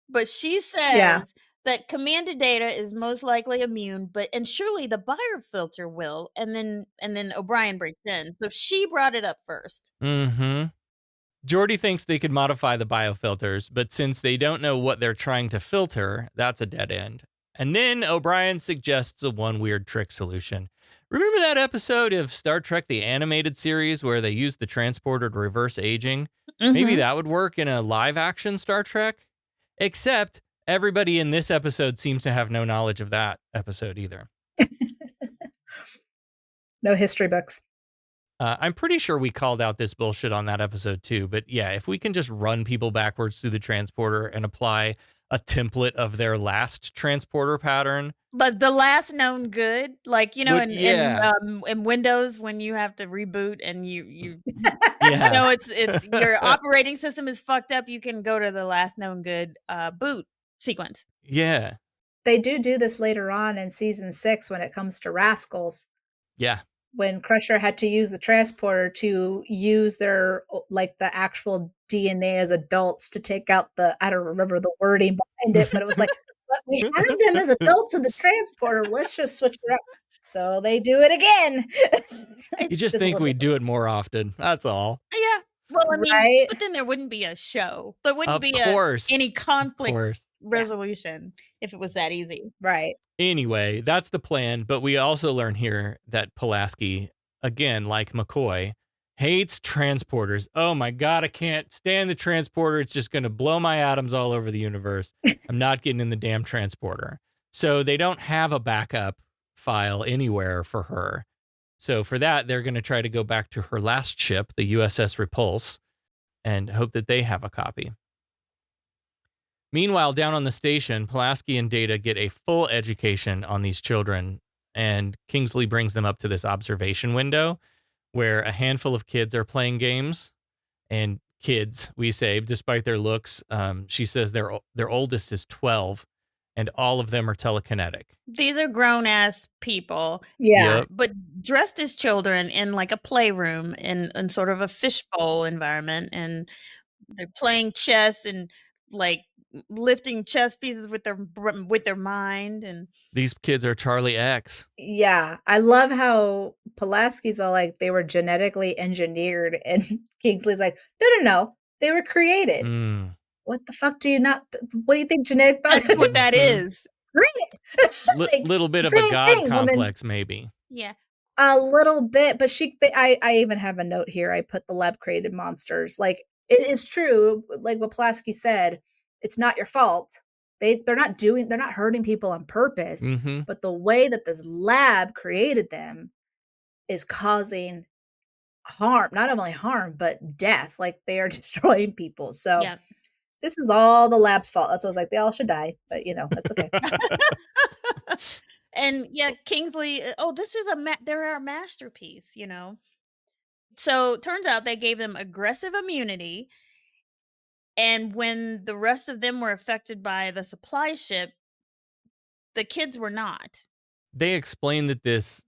but she says that Commander Data is most likely immune, and surely the biofilter will. And then O'Brien breaks in, so she brought it up first. Mm-hmm. Geordi thinks they could modify the biofilters, but since they don't know what they're trying to filter, that's a dead end. And then O'Brien suggests a one weird trick solution. Remember that episode of Star Trek, the animated series, where they used the transporter to reverse aging? Mm-hmm. Maybe that would work in a live-action Star Trek? Except everybody in this episode seems to have no knowledge of that episode either. No history books. I'm pretty sure we called out this bullshit on that episode too, but yeah, if we can just run people backwards through the transporter and apply a template of their last transporter pattern. But the last known good, like, in Windows, when you have to reboot and you it's your operating system is fucked up, you can go to the last known good boot sequence. Yeah. They do this later on in season 6 when it comes to Rascals. Yeah. When Crusher had to use the transporter to use their, like, the actual DNA as adults to take out I don't remember the wording behind it, but it was like, but we have them as adults in the transporter. Let's just switch it up. So they do it again. You just think we'd do it more often. That's all. Yeah. Well, I mean, but then there wouldn't be a show. There wouldn't be any conflict resolution if it was that easy. Right. Anyway, that's the plan, but we also learn here that Pulaski, again, like McCoy, hates transporters. Oh my God, I can't stand the transporter. It's just going to blow my atoms all over the universe. I'm not getting in the damn transporter. So they don't have a backup file anywhere for her. So for that, they're going to try to go back to her last ship, the USS Repulse, and hope that they have a copy. Meanwhile, down on the station, Pulaski and Data get a full education on these children, and Kingsley brings them up to this observation window where a handful of kids are playing games. And kids, we say, despite their looks, she says their oldest is 12, and all of them are telekinetic. These are grown-ass people. Yeah. Yep. But dressed as children in like a playroom in sort of a fishbowl environment. And they're playing chess and like lifting chess pieces with their mind. And these kids are Charlie X. Yeah. I love how Pulaski's all like they were genetically engineered, and Kingsley's like, no. They were created. What the fuck do you not? What do you think genetic? That's what that is. Like, little bit of a God complex, maybe. Yeah. A little bit, but I even have a note here. I put the lab created monsters. Like, it is true, like what Pulaski said, it's not your fault. They're not hurting people on purpose, but the way that this lab created them is causing harm, not only harm, but death. Like, they are destroying people. So this is all the lab's fault. So I was like, they all should die, but that's okay. And yeah, Kingsley, this is they're our masterpiece, So turns out they gave them aggressive immunity. And when the rest of them were affected by the supply ship, the kids were not. They explained that this,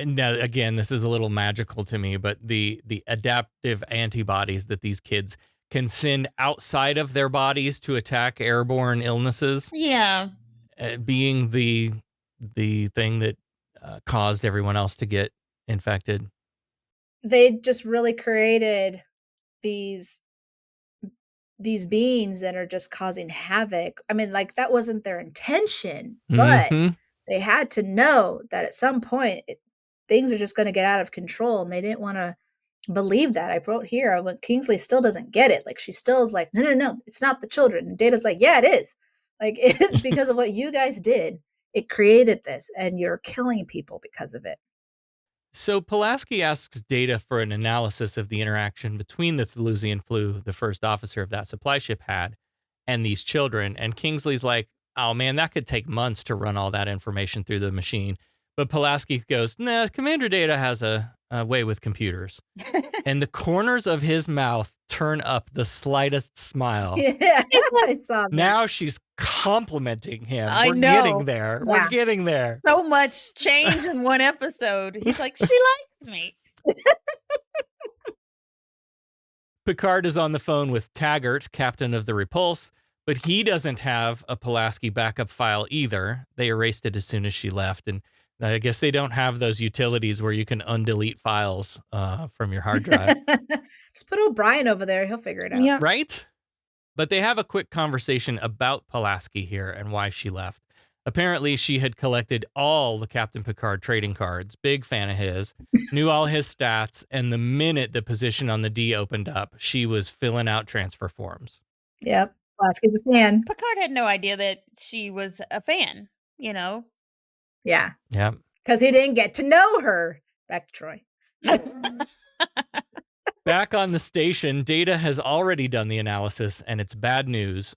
now again, this is a little magical to me, but the adaptive antibodies that these kids can send outside of their bodies to attack airborne illnesses. Yeah. Being the thing that caused everyone else to get infected. They just really created these beings that are just causing havoc. I mean, like, that wasn't their intention, but they had to know that at some point things are just going to get out of control, and they didn't want to believe that. I wrote here, when Kingsley still doesn't get it. Like, she still is like, no, it's not the children. And Data's like, yeah, it is. Like, it's because of what you guys did. It created this, and you're killing people because of it. So Pulaski asks Data for an analysis of the interaction between the Thelusian flu, the first officer of that supply ship, had, and these children. And Kingsley's like, oh man, that could take months to run all that information through the machine. But Pulaski goes, nah, Commander Data has a way with computers. And the corners of his mouth turn up the slightest smile. Yeah, I saw that. Now she's complimenting him. I We're know. getting there. Yeah. We're getting there. So much change in one episode. He's like, she liked me. Picard is on the phone with Taggart, captain of the Repulse, but he doesn't have a Pulaski backup file either. They erased it as soon as she left, and I guess they don't have those utilities where you can undelete files from your hard drive. Just put O'Brien over there. He'll figure it out. Yeah. Right? But they have a quick conversation about Pulaski here and why she left. Apparently, she had collected all the Captain Picard trading cards, big fan of his, knew all his stats, and the minute the position on the D opened up, she was filling out transfer forms. Yep. Pulaski's a fan. Picard had no idea that she was a fan, you know? Yeah. Yeah. Because he didn't get to know her. Back to Troy. Back on the station, Data has already done the analysis, and it's bad news.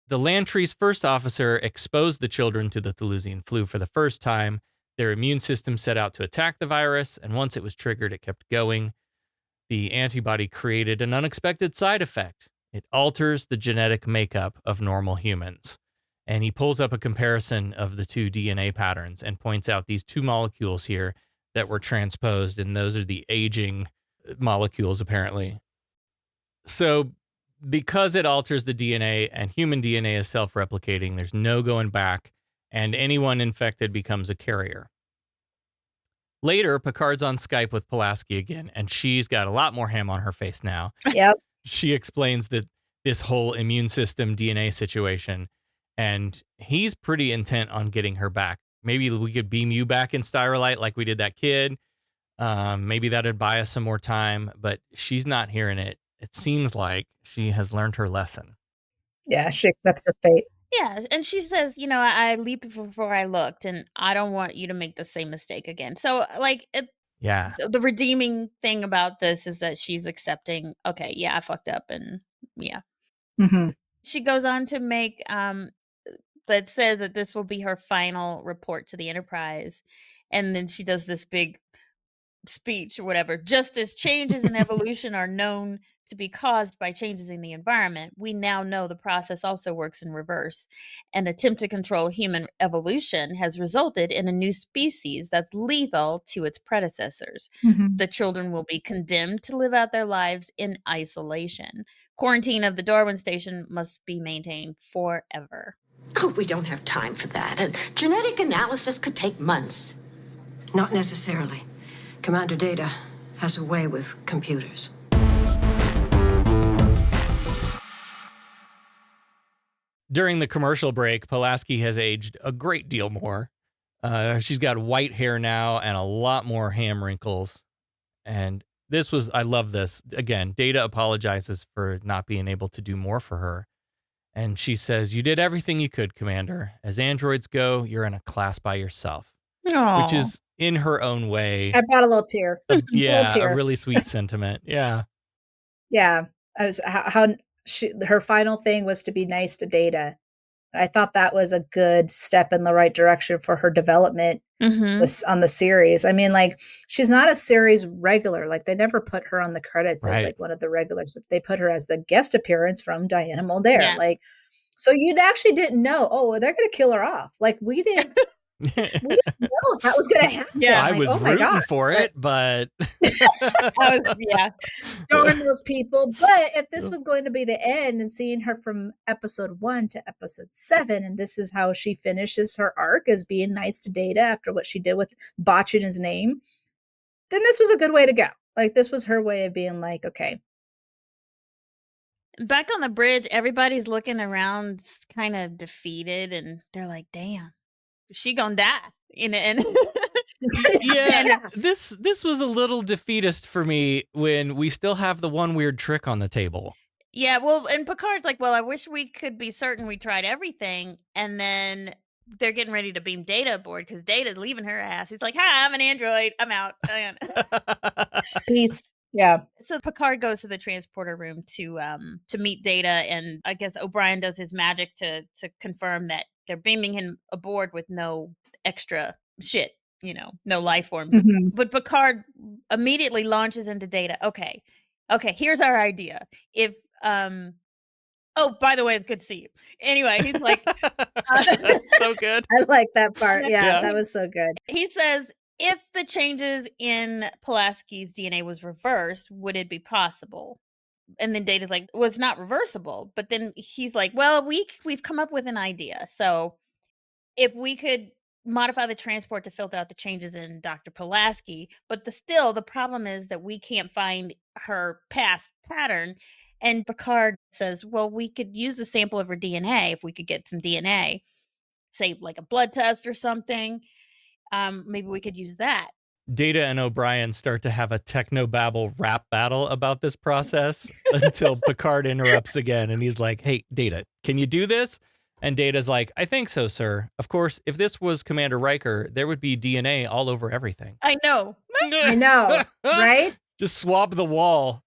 The Lantry's first officer exposed the children to the Thelusian flu for the first time. Their immune system set out to attack the virus, and once it was triggered, it kept going. The antibody created an unexpected side effect. It alters the genetic makeup of normal humans. And he pulls up a comparison of the two DNA patterns and points out these two molecules here that were transposed, and those are the aging molecules, apparently. So because it alters the DNA and human DNA is self-replicating, there's no going back, and anyone infected becomes a carrier. Later, Picard's on Skype with Pulaski again, and she's got a lot more ham on her face now. Yep. She explains that this whole immune system DNA situation, and he's pretty intent on getting her back. Maybe we could beam you back in Styrolite like we did that kid. Maybe that'd buy us some more time, but she's not hearing it. It seems like she has learned her lesson. Yeah, she accepts her fate. Yeah, and she says, you know, I leaped before I looked, and I don't want you to make the same mistake again. So, like, Yeah. the redeeming thing about this is that she's accepting, okay, yeah, I fucked up, and yeah. Mm-hmm. She goes on to make, that says that this will be her final report to the Enterprise, and then she does this big speech or whatever. Just as changes in evolution are known to be caused by changes in the environment, we now know the process also works in reverse. An attempt to control human evolution has resulted in a new species that's lethal to its predecessors. Mm-hmm. The children will be condemned to live out their lives in isolation. Quarantine of the Darwin station must be maintained forever. Oh, we don't have time for that. And genetic analysis could take months. Not necessarily. Commander Data has a way with computers. During the commercial break, Pulaski has aged a great deal more. She's got white hair now and a lot more ham wrinkles. And I love this. Again, Data apologizes for not being able to do more for her. And she says, "You did everything you could, Commander. As androids go, you're in a class by yourself." Aww. Which is, in her own way, I brought a little tear. yeah, a really sweet sentiment. Yeah. Yeah. I was how her final thing was to be nice to Data. I thought that was a good step in the right direction for her development on the series. I mean, like, she's not a series regular. Like, they never put her on the credits as like one of the regulars. They put her as the guest appearance from Diana Muldaur. Yeah. Like, so you actually didn't know, oh, they're going to kill her off. Like, we didn't know if that was going to happen. Yeah, I like, was oh my rooting God. for it, but Yeah. Darn those people. But if this was going to be the end and seeing her from episode 1 to episode 7, and this is how she finishes her arc as being nice to Data after what she did with botching his name, then this was a good way to go. Like, this was her way of being like, okay. Back on the bridge, everybody's looking around kind of defeated, and they're like, damn, she gonna die. And yeah, this was a little defeatist for me when we still have the one weird trick on the table. Yeah, well, and Picard's like, well, I wish we could be certain we tried everything. And then they're getting ready to beam Data aboard because Data's leaving her ass. He's like, "Hi, I'm an android. I'm out." Peace. Yeah. So Picard goes to the transporter room to meet Data, and I guess O'Brien does his magic to confirm that they're beaming him aboard with no extra shit, no life forms. Mhm. But Picard immediately launches into Data. Okay, here's our idea. If oh, by the way, it's good to see you. Anyway, he's like, That's so good. I like that part. Yeah, Yeah. that was so good. He says, if the changes in Pulaski's DNA was reversed, would it be possible? And then Data's like, well, it's not reversible. But then he's like, well, we've come up with an idea. So if we could modify the transport to filter out the changes in Dr. Pulaski, but the problem is that we can't find her past pattern. And Picard says, well, we could use a sample of her DNA if we could get some DNA, say like a blood test or something. Maybe we could use that. Data and O'Brien start to have a technobabble rap battle about this process until Picard interrupts again, and he's like, hey, Data, can you do this? And Data's like, I think so, sir. Of course, if this was Commander Riker, there would be DNA all over everything. I know. I know, right? Just swab the wall.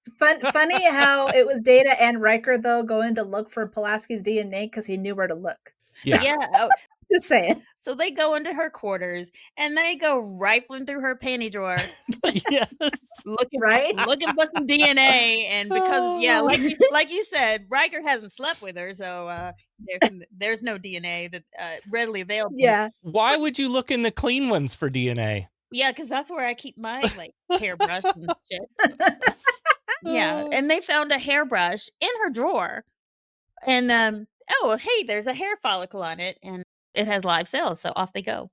It's funny how it was Data and Riker, though, going to look for Pulaski's DNA because he knew where to look. Yeah. Just saying. So they go into her quarters and they go rifling through her panty drawer. Yes. looking for some DNA. And because, like you said, Riker hasn't slept with her. So there's no DNA that readily available. Yeah. Why would you look in the clean ones for DNA? Yeah, because that's where I keep my hairbrush and shit. Yeah, and they found a hairbrush in her drawer, and hey, there's a hair follicle on it, and it has live cells. So off they go.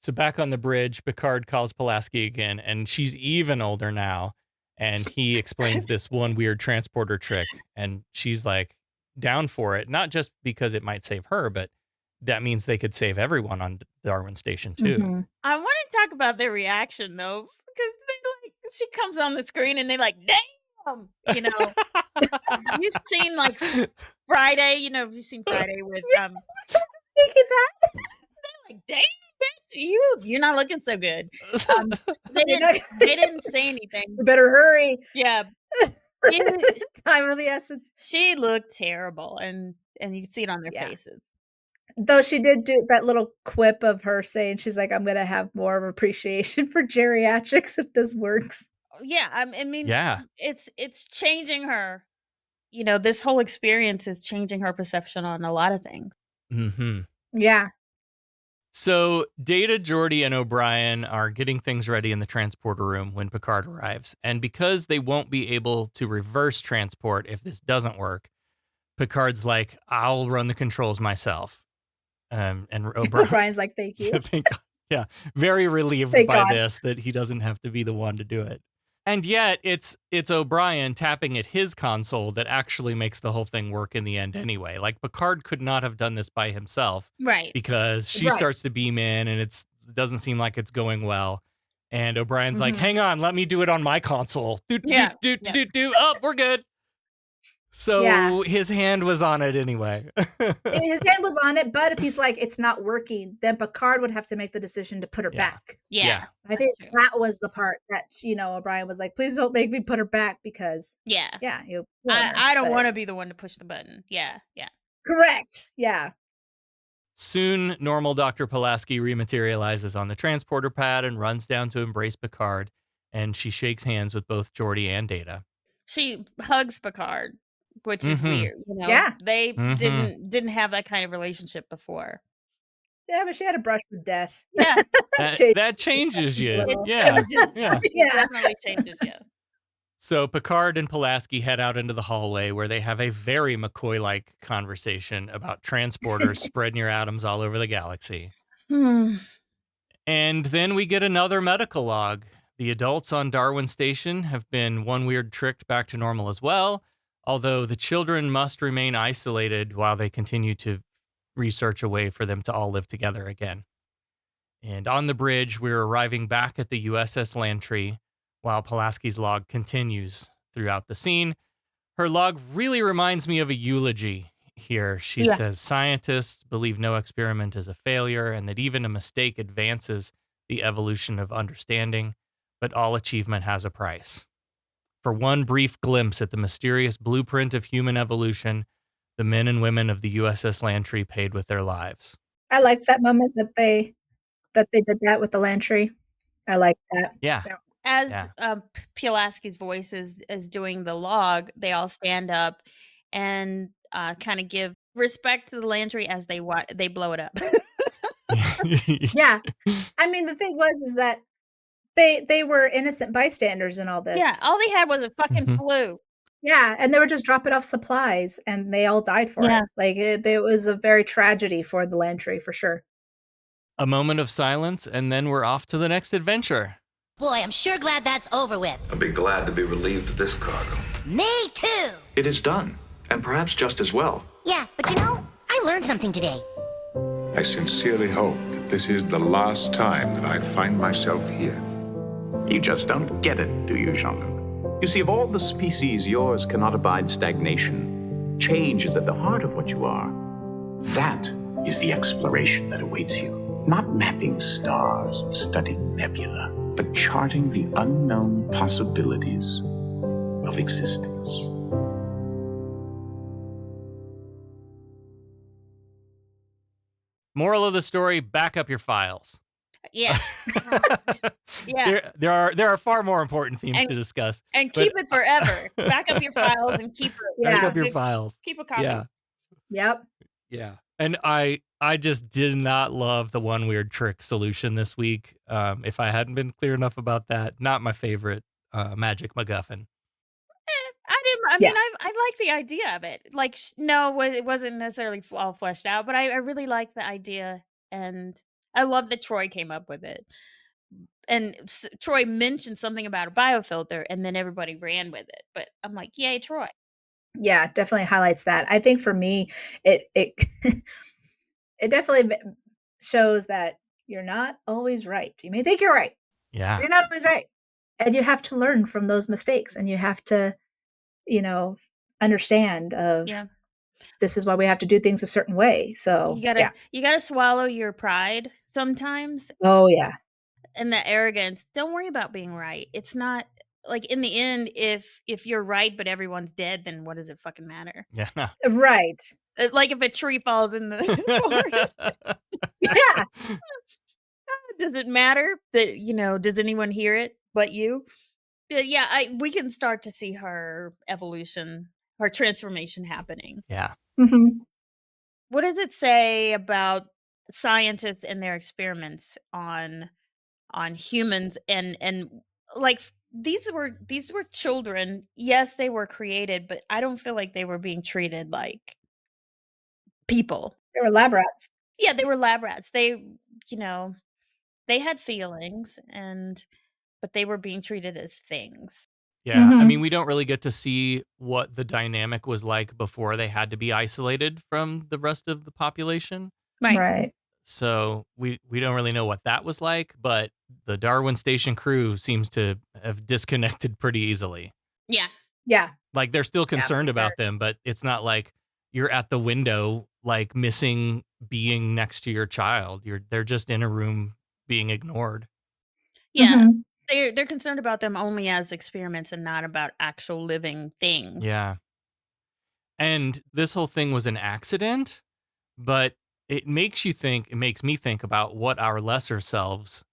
So back on the bridge, Picard calls Pulaski again, and she's even older now. And he explains this one weird transporter trick, and she's like down for it, not just because it might save her, but that means they could save everyone on Darwin Station too. Mm-hmm. I want to talk about their reaction though, because she comes on the screen and they like, damn. You've seen like Friday, you've seen Friday with they're like, dang, bitch, you're not looking so good. They didn't say anything. We better hurry. Yeah. Time of the essence. She looked terrible, and you can see it on their faces. Though she did do that little quip of her saying she's like, I'm gonna have more of appreciation for geriatrics if this works. Yeah, I mean, yeah, it's changing her. This whole experience is changing her perception on a lot of things. Mm-hmm. Yeah. So Data, Geordi, and O'Brien are getting things ready in the transporter room when Picard arrives. And because they won't be able to reverse transport if this doesn't work, Picard's like, I'll run the controls myself. And O'Brien's like, thank you. Yeah, very relieved Thank by God. this, that he doesn't have to be the one to do it. And yet, it's O'Brien tapping at his console that actually makes the whole thing work in the end anyway. Like, Picard could not have done this by himself. Right. Because she starts to beam in, and it doesn't seem like it's going well. And O'Brien's like, hang on, let me do it on my console. Oh, we're good. So his hand was on it anyway. His hand was on it, but if he's like, it's not working, then Picard would have to make the decision to put her back. Yeah. I think that was the part that, O'Brien was like, please don't make me put her back because. Yeah. I don't want to be the one to push the button. Yeah. Correct. Yeah. Soon, normal Dr. Pulaski rematerializes on the transporter pad and runs down to embrace Picard, and she shakes hands with both Geordi and Data. She hugs Picard, which is weird. Yeah. They didn't have that kind of relationship before. Yeah, but she had a brush with death. Yeah. That changes you. Yeah. Definitely changes you. So Picard and Pulaski head out into the hallway where they have a very McCoy-like conversation about transporters spreading your atoms all over the galaxy. And then we get another medical log. The adults on Darwin Station have been one weird tricked back to normal as well, although the children must remain isolated while they continue to research a way for them to all live together again. And on the bridge, we're arriving back at the USS Lantry while Pulaski's log continues throughout the scene. Her log really reminds me of a eulogy. here. She says scientists believe no experiment is a failure and that even a mistake advances the evolution of understanding, but all achievement has a price. For one brief glimpse at the mysterious blueprint of human evolution, the men and women of the USS Lantry paid with their lives. I liked that moment that they did that with the Lantry. I like that. Yeah. As Pulaski's voice is doing the log, they all stand up and kind of give respect to the Lantry as they blow it up. Yeah. I mean, the thing is that they were innocent bystanders in all this. Yeah, all they had was a fucking flu. Yeah, and they were just dropping off supplies, and they all died for it. Like, it was a very tragedy for the Lantry, for sure. A moment of silence, and then we're off to the next adventure. Boy, I'm sure glad that's over with. I'll be glad to be relieved of this cargo. Me too. It is done, and perhaps just as well. Yeah, but you know, I learned something today. I sincerely hope that this is the last time that I find myself here. You just don't get it, do you, Jean-Luc? You see, of all the species, yours cannot abide stagnation. Change is at the heart of what you are. That is the exploration that awaits you. Not mapping stars and studying nebula, but charting the unknown possibilities of existence. Moral of the story, back up your files. Yeah. Yeah. There are far more important themes to discuss. And keep it forever. Back up your files and keep it. Back up your files. Keep a copy. Yeah. Yep. Yeah. And I just did not love the one weird trick solution this week. If I hadn't been clear enough about that, not my favorite magic MacGuffin. I mean, I like the idea of it. Like, no, it wasn't necessarily all fleshed out, but I really like the idea, and I love that Troy came up with it. And Troy mentioned something about a biofilter, and then everybody ran with it. But I'm like, yay, Troy. Yeah, definitely highlights that. I think for me, it it definitely shows that you're not always right. You may think you're right. Yeah. You're not always right. And you have to learn from those mistakes, and you have to, understand this is why we have to do things a certain way. So you gotta swallow your pride sometimes. Oh yeah. And the arrogance. Don't worry about being right. It's not like, in the end, if you're right but everyone's dead, then what does it fucking matter? Yeah. Right. Like if a tree falls in the forest. Yeah. Does it matter that, does anyone hear it but you? Yeah, we can start to see her evolution, her transformation happening. Yeah. Mm-hmm. What does it say about scientists and their experiments on humans and like these were children? Yes, they were created, but I don't feel like they were being treated like people. They were lab rats. Yeah, they were lab rats. They had feelings, but they were being treated as things. Yeah. I mean, we don't really get to see what the dynamic was like before they had to be isolated from the rest of the population. Right. So we don't really know what that was like, but the Darwin Station crew seems to have disconnected pretty easily. Yeah. Yeah. Like they're still concerned about them, but it's not like you're at the window, like missing being next to your child. They're just in a room being ignored. Yeah. They're concerned about them only as experiments and not about actual living things. Yeah. And this whole thing was an accident, but it makes me think about what our lesser selves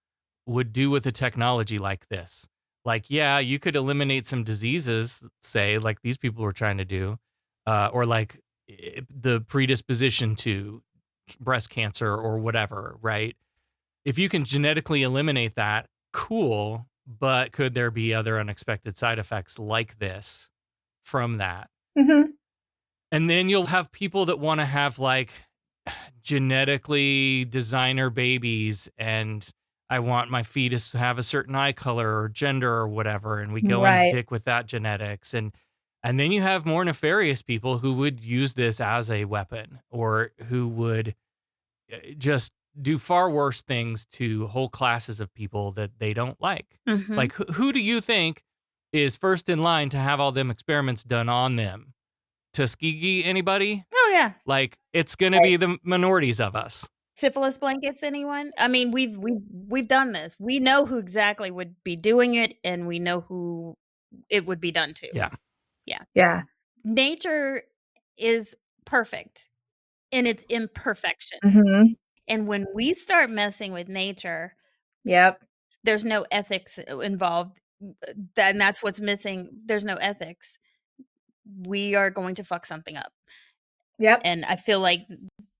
would do with a technology like this. Like, yeah, you could eliminate some diseases, say, like these people were trying to do, or like the predisposition to breast cancer or whatever, right? If you can genetically eliminate that, cool, but could there be other unexpected side effects like this from that? Mm-hmm. And then you'll have people that want to have like genetically designer babies, and I want my fetus to have a certain eye color or gender or whatever, and we go and dick with that genetics. And then you have more nefarious people who would use this as a weapon, or who would just do far worse things to whole classes of people that they don't like. Mhm. Like, who do you think is first in line to have all them experiments done on them? Tuskegee, anybody? Oh yeah. Like, it's going to be the minorities of us. Syphilis blankets, anyone? I mean, we've done this. We know who exactly would be doing it, and we know who it would be done to. Yeah. Yeah. Yeah. Nature is perfect in its imperfection. Mm-hmm. And when we start messing with nature, Yep. there's no ethics involved. And that's what's missing. There's no ethics. We are going to fuck something up. Yep. And I feel like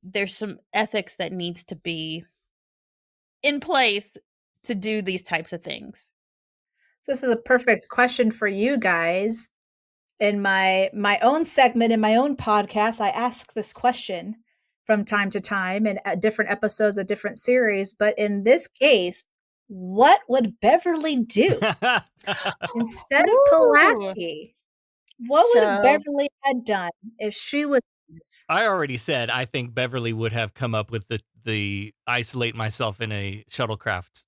there's some ethics that needs to be in place to do these types of things. So this is a perfect question for you guys. In my own segment, in my own podcast, I ask this question from time to time in different episodes of different series. But in this case, what would Beverly do instead of Pulaski? What would Beverly have done if she was? I already said I think Beverly would have come up with the isolate myself in a shuttlecraft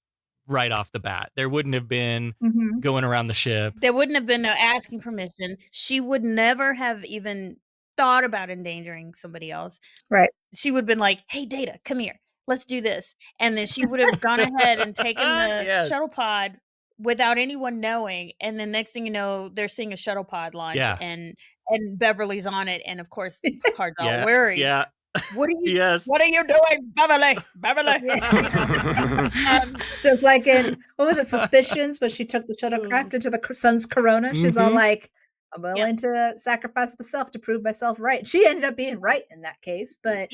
right off the bat. There wouldn't have been going around the ship. There wouldn't have been no asking permission. She would never have even thought about endangering somebody else. Right. She would have been like, hey, Data, come here. Let's do this. And then she would have gone ahead and taken the shuttle pod without anyone knowing. And then next thing you know, they're seeing a shuttle pod launch and Beverly's on it. And of course, Picard's all worried. Yeah. What are you? What are you doing, Beverly? Just like in what was it, Suspicions, when she took the shuttlecraft into the sun's corona. She's all like, "I'm willing to sacrifice myself to prove myself right." She ended up being right in that case, but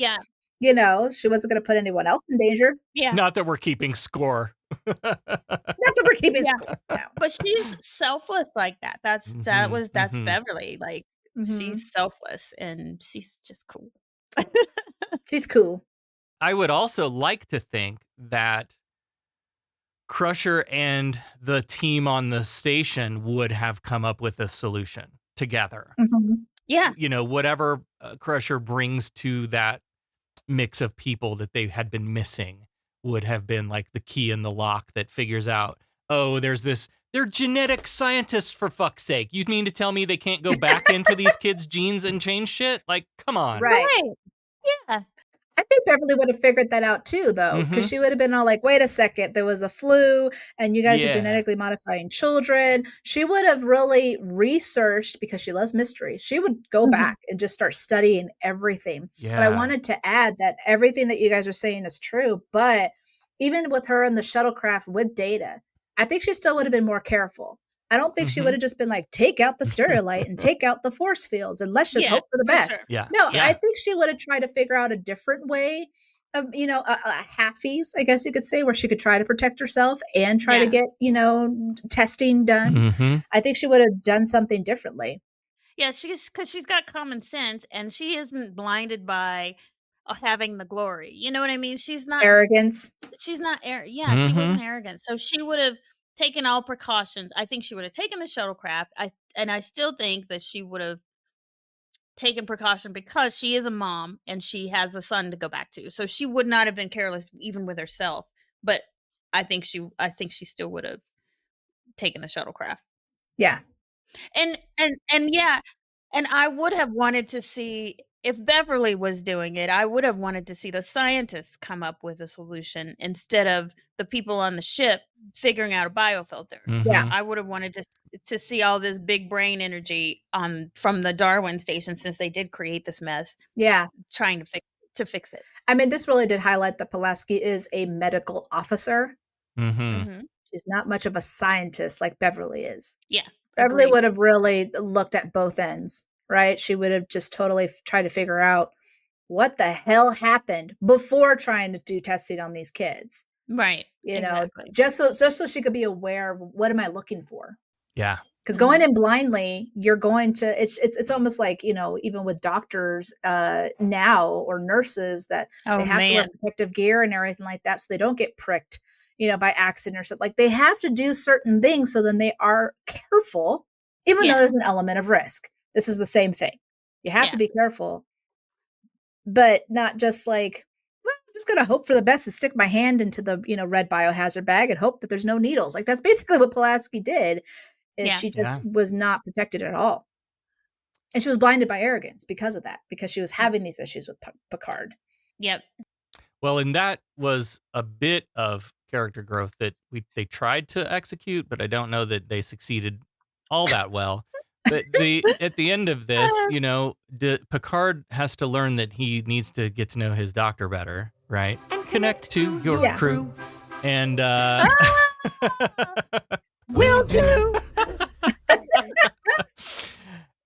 you know, she wasn't going to put anyone else in danger. Yeah, not that we're keeping score. Not that we're keeping score. No. But she's selfless like that. That's Beverly. Like she's selfless and she's just cool. She's cool. I would also like to think that Crusher and the team on the station would have come up with a solution together. Yeah. You know, whatever Crusher brings to that mix of people that they had been missing would have been like the key in the lock that figures out, oh, they're genetic scientists, for fuck's sake. You mean to tell me they can't go back into these kids' genes and change shit? Like, come on. Right. Yeah. I think Beverly would have figured that out too, though, because she would have been all like, wait a second, there was a flu and you guys are genetically modifying children. She would have really researched, because she loves mysteries. She would go back and just start studying everything. Yeah. But I wanted to add that everything that you guys are saying is true. But even with her in the shuttlecraft with Data, I think she still would have been more careful. I don't think she would have just been like, take out the stereolite and take out the force fields and let's just hope for the best. Sure. Yeah. No, I think she would have tried to figure out a different way of, you know, a halfies, I guess you could say, where she could try to protect herself and try to get, you know, testing done. I think she would have done something differently. Yeah, because she's got common sense and she isn't blinded by having the glory. You know what I mean? She's not arrogance. She's not she wasn't arrogant. So she would have taken all precautions. I think she would have taken the shuttlecraft. I still think that she would have taken precaution because she is a mom and she has a son to go back to. So she would not have been careless even with herself. But I think she still would have taken the shuttlecraft. Yeah. And I would have wanted to see, if Beverly was doing it, I would have wanted to see the scientists come up with a solution instead of the people on the ship figuring out a biofilter. Yeah. I would have wanted to see all this big brain energy from the Darwin station, since they did create this mess. Yeah. Trying to fix it. I mean, this really did highlight that Pulaski is a medical officer. She's not much of a scientist like Beverly is. Yeah. Beverly would have really looked at both ends, right? She would have just totally tried to figure out what the hell happened before trying to do testing on these kids. Right. You know, just so she could be aware of, what am I looking for? Yeah. Because going in blindly, you're going to, it's almost like, you know, even with doctors now, or nurses, that they have to wear protective gear and everything like that, so they don't get pricked, you know, by accident or something. Like, they have to do certain things so then they are careful, even though there's an element of risk. This is the same thing. You have to be careful, but not just like, well, I'm just going to hope for the best and stick my hand into the, you know, red biohazard bag and hope that there's no needles. Like, that's basically what Pulaski did. Is she just was not protected at all. And she was blinded by arrogance because of that, because she was having these issues with Picard. Yep. Well, and that was a bit of character growth that they tried to execute, but I don't know that they succeeded all that well. But at the end of this, Picard has to learn that he needs to get to know his doctor better, right? And connect to your crew. And will do.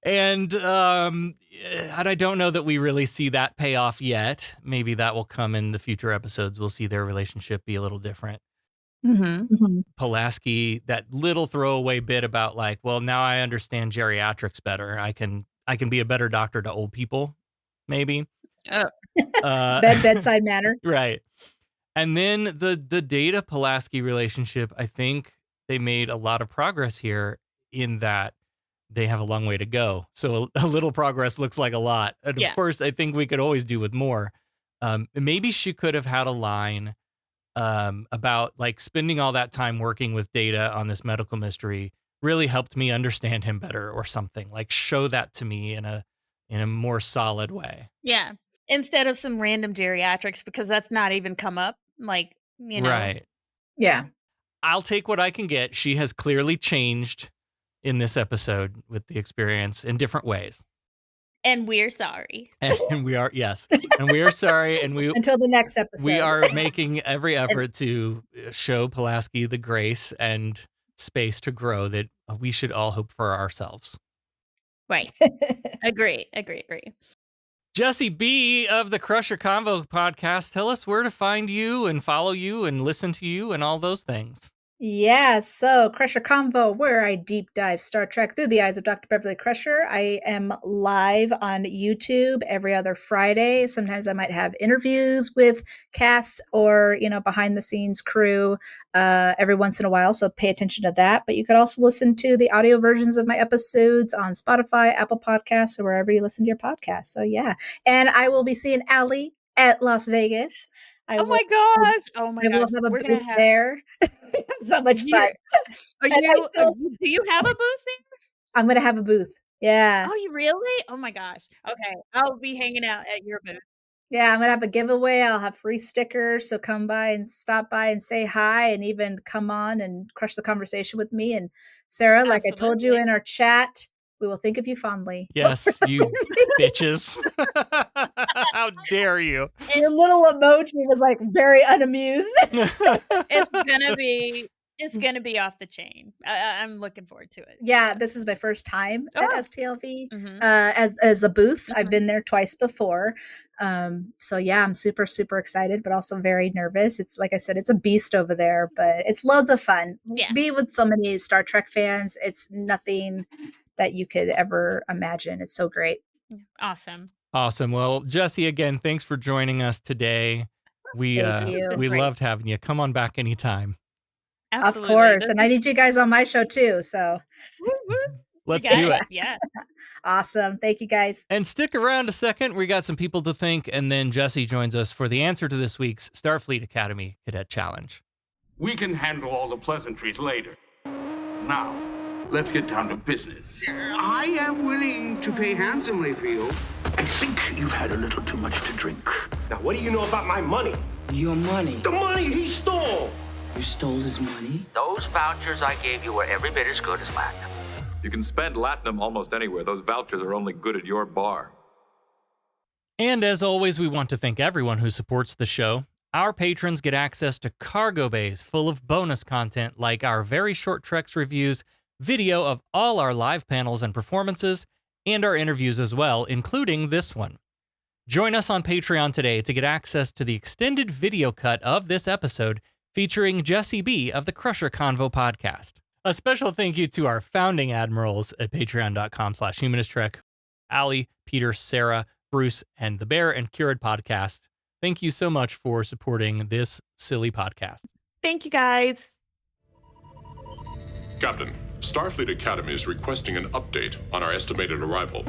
And I don't know that we really see that payoff yet. Maybe that will come in the future episodes. We'll see their relationship be a little different. Pulaski, that little throwaway bit about like, well, now I understand geriatrics better. I can be a better doctor to old people, maybe. Bedside manner. Right. And then the Data Pulaski relationship, I think they made a lot of progress here in that they have a long way to go. So a little progress looks like a lot. And of course, I think we could always do with more. Maybe she could have had a line about like spending all that time working with Data on this medical mystery really helped me understand him better or something. Like show that to me in a more solid way. Yeah. Instead of some random geriatrics, because that's not even come up. Like, Right. Yeah. I'll take what I can get. She has clearly changed in this episode with the experience in different ways. And we're sorry. And we are, yes. And we are sorry. And we until the next episode. We are making every effort to show Pulaski the grace and space to grow that we should all hope for ourselves. Right. Agree. Jessi B of the Crusher Convo Podcast, tell us where to find you and follow you and listen to you and all those things. Yeah, so Crusher Convo, where I deep dive Star Trek through the eyes of Dr. Beverly Crusher. I am live on YouTube every other Friday. Sometimes I might have interviews with cast or, behind the scenes crew every once in a while. So pay attention to that. But you could also listen to the audio versions of my episodes on Spotify, Apple Podcasts, or wherever you listen to your podcast. So yeah. And I will be seeing Allie at Las Vegas. Oh my gosh. We'll have a booth there. So much fun. Do you have a booth there? I'm going to have a booth. Yeah. Oh, you really? Oh my gosh. Okay. I'll be hanging out at your booth. Yeah, I'm going to have a giveaway. I'll have free stickers. So come by and stop by and say hi and even come on and crush the conversation with me. And Sarah, like I told you in our chat, we will think of you fondly. Yes, you bitches. How dare you? And your little emoji was like very unamused. It's gonna be off the chain. I'm looking forward to it. Yeah, this is my first time at STLV as a booth. I've been there twice before. So yeah, I'm super, super excited, but also very nervous. It's like I said, it's a beast over there, but it's loads of fun. Yeah. Be with so many Star Trek fans. It's nothing that you could ever imagine. It's so great. Awesome. Well, Jessi, again, thanks for joining us today. We loved having you. Come on back anytime. Absolutely. Of course. And I need you guys on my show too. So let's do it. Yeah. Awesome. Thank you guys. And stick around a second. We got some people to thank. And then Jessi joins us for the answer to this week's Starfleet Academy Cadet Challenge. We can handle all the pleasantries later. Now, let's get down to business. I am willing to pay handsomely for you. I think you've had a little too much to drink. Now, what do you know about my money? Your money? The money he stole! You stole his money? Those vouchers I gave you were every bit as good as Latinum. You can spend Latinum almost anywhere. Those vouchers are only good at your bar. And as always, we want to thank everyone who supports the show. Our patrons get access to cargo bays full of bonus content like our very short Treks reviews, video of all our live panels and performances, and our interviews as well, including this one. Join us on Patreon today to get access to the extended video cut of this episode featuring Jessi B of the Crusher Convo Podcast. A special thank you to our founding admirals at patreon.com/humanisttrek, Allie, Peter, Sarah, Bruce, and the Bear and Cured Podcast. Thank you so much for supporting this silly podcast. Thank you, guys. Captain, Starfleet Academy is requesting an update on our estimated arrival.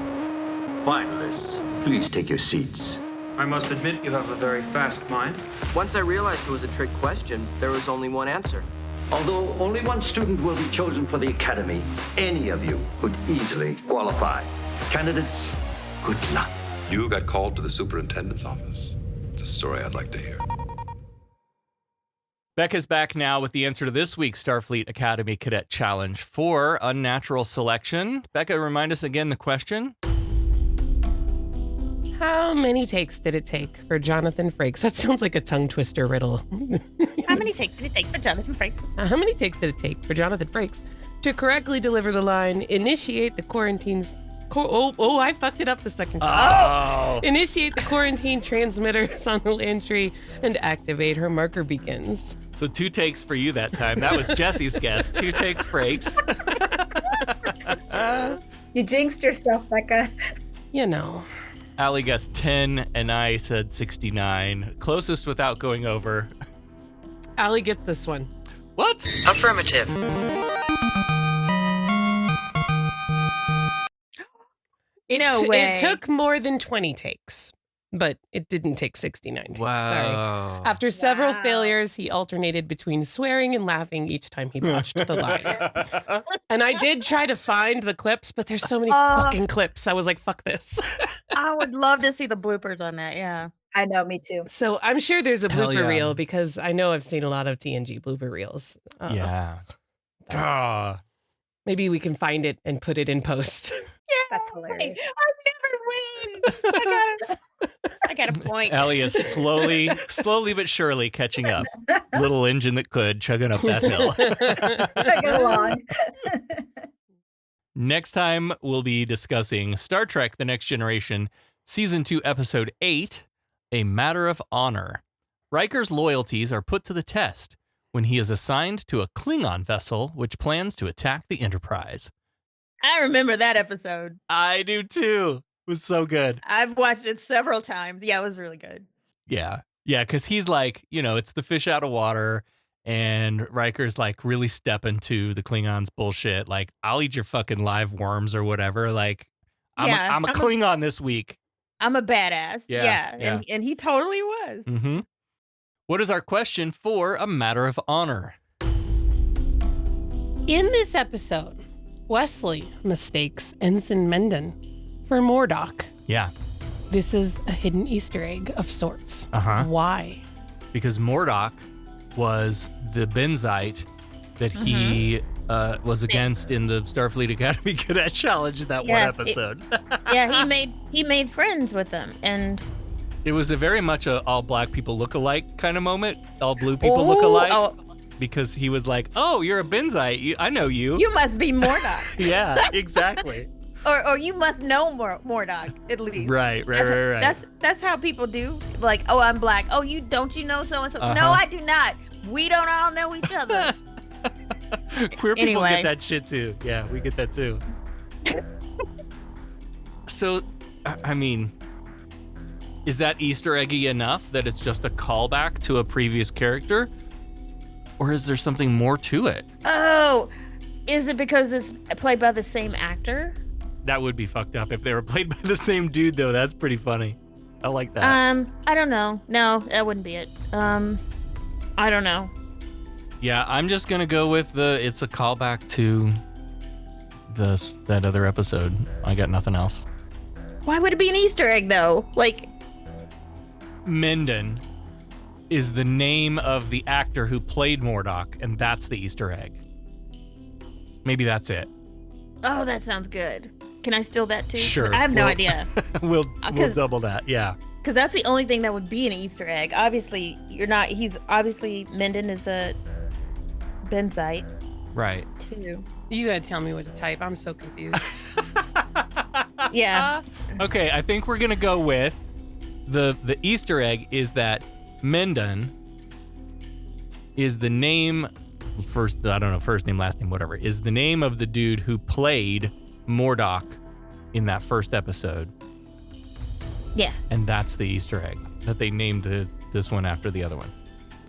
Finalists, please take your seats. I must admit you have a very fast mind. Once I realized it was a trick question, there was only one answer. Although only one student will be chosen for the Academy, any of you could easily qualify. Candidates, good luck. You got called to the superintendent's office. It's a story I'd like to hear. Becca's back now with the answer to this week's Starfleet Academy Cadet Challenge for Unnatural Selection. Becca, remind us again the question. How many takes did it take for Jonathan Frakes? That sounds like a tongue twister riddle. How many takes did it take for Jonathan Frakes? How many takes did it take for Jonathan Frakes to correctly deliver the line, initiate the quarantine's... I fucked it up the second time. Initiate the quarantine transmitters on the Lantry and activate her marker beacons. So 2 takes for you that time. That was Jessi's guess. 2 takes Frakes. You jinxed yourself, Becca. You know. Allie guessed 10, and I said 69. Closest without going over. Allie gets this one. What? Affirmative. It took more than 20 takes, but it didn't take 69 takes. Wow. Sorry. After several failures, he alternated between swearing and laughing each time he botched the line. And I did try to find the clips, but there's so many fucking clips. I was like, fuck this. I would love to see the bloopers on that. Yeah. I know, me too. So I'm sure there's a Hell blooper yeah. reel because I know I've seen a lot of TNG blooper reels. Yeah. Maybe we can find it and put it in post. That's hilarious. I never win. I got a point. Allie is slowly but surely catching up. Little engine that could, chugging up that hill. Chugging along. Next time, we'll be discussing Star Trek The Next Generation, Season 2, Episode 8, A Matter of Honor. Riker's loyalties are put to the test when he is assigned to a Klingon vessel which plans to attack the Enterprise. I remember that episode. I do too. It was so good. I've watched it several times. Yeah, it was really good. Yeah. Yeah, because he's like, it's the fish out of water, and Riker's like really stepping to the Klingons' bullshit. Like, I'll eat your fucking live worms or whatever. Like, I'm a Klingon this week. I'm a badass. Yeah. And he totally was. Mm-hmm. What is our question for A Matter of Honor? In this episode, Wesley mistakes Ensign Mendon for Mordock. Yeah. This is a hidden Easter egg of sorts. Uh-huh. Why? Because Mordock was the Benzite that he was against in the Starfleet Academy Cadet Challenge that one episode. He made friends with them, and it was a very much a all black people look alike kind of moment. All blue people look alike. Because he was like, "Oh, you're a Benzite. I know you. You must be Mordock." Yeah, exactly. or you must know Mordock at least. Right. That's how people do. Like, oh, I'm black. Oh, don't you know so and so? No, I do not. We don't all know each other. Queer people get that shit too. Yeah, we get that too. So, I mean, is that Easter eggy enough that it's just a callback to a previous character? Or is there something more to it? Oh, is it because it's played by the same actor? That would be fucked up if they were played by the same dude, though. That's pretty funny. I like that. I don't know. No, that wouldn't be it. I don't know. Yeah, I'm just gonna go with it's a callback to that other episode. I got nothing else. Why would it be an Easter egg though? Like, Mendon is the name of the actor who played Mordock, and that's the Easter egg. Maybe that's it. Oh, that sounds good. Can I steal that too? Sure. I have no idea. We'll double that. Yeah. Because that's the only thing that would be an Easter egg. Obviously, Mendon is a Benzite. Right. Too. You gotta tell me what to type. I'm so confused. Yeah. Okay, I think we're gonna go with the Easter egg is that Mendon is the name first name, last name, whatever, is the name of the dude who played Mordock in that first episode. Yeah. And that's the Easter egg that they named this one after the other one.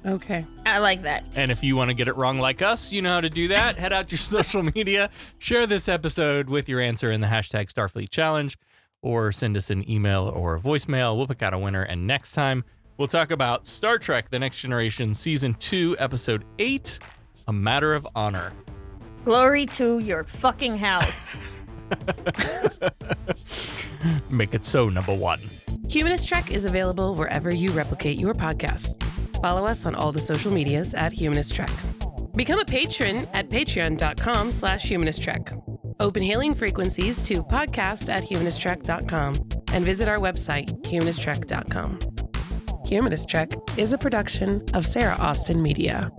Okay. I like that. And if you want to get it wrong like us, you know how to do that. Head out to your social media, share this episode with your answer in the hashtag Starfleet Challenge, or send us an email or a voicemail. We'll pick out a winner. And next time, we'll talk about Star Trek The Next Generation Season 2, Episode 8, A Matter of Honor. Glory to your fucking house. Make it so, number one. Humanist Trek is available wherever you replicate your podcast. Follow us on all the social medias at Humanist Trek. Become a patron at patreon.com/humanisttrek. Open hailing frequencies to podcast@humanisttrek.com and visit our website, humanisttrek.com. Humanist Trek is a production of Sarah Austin Media.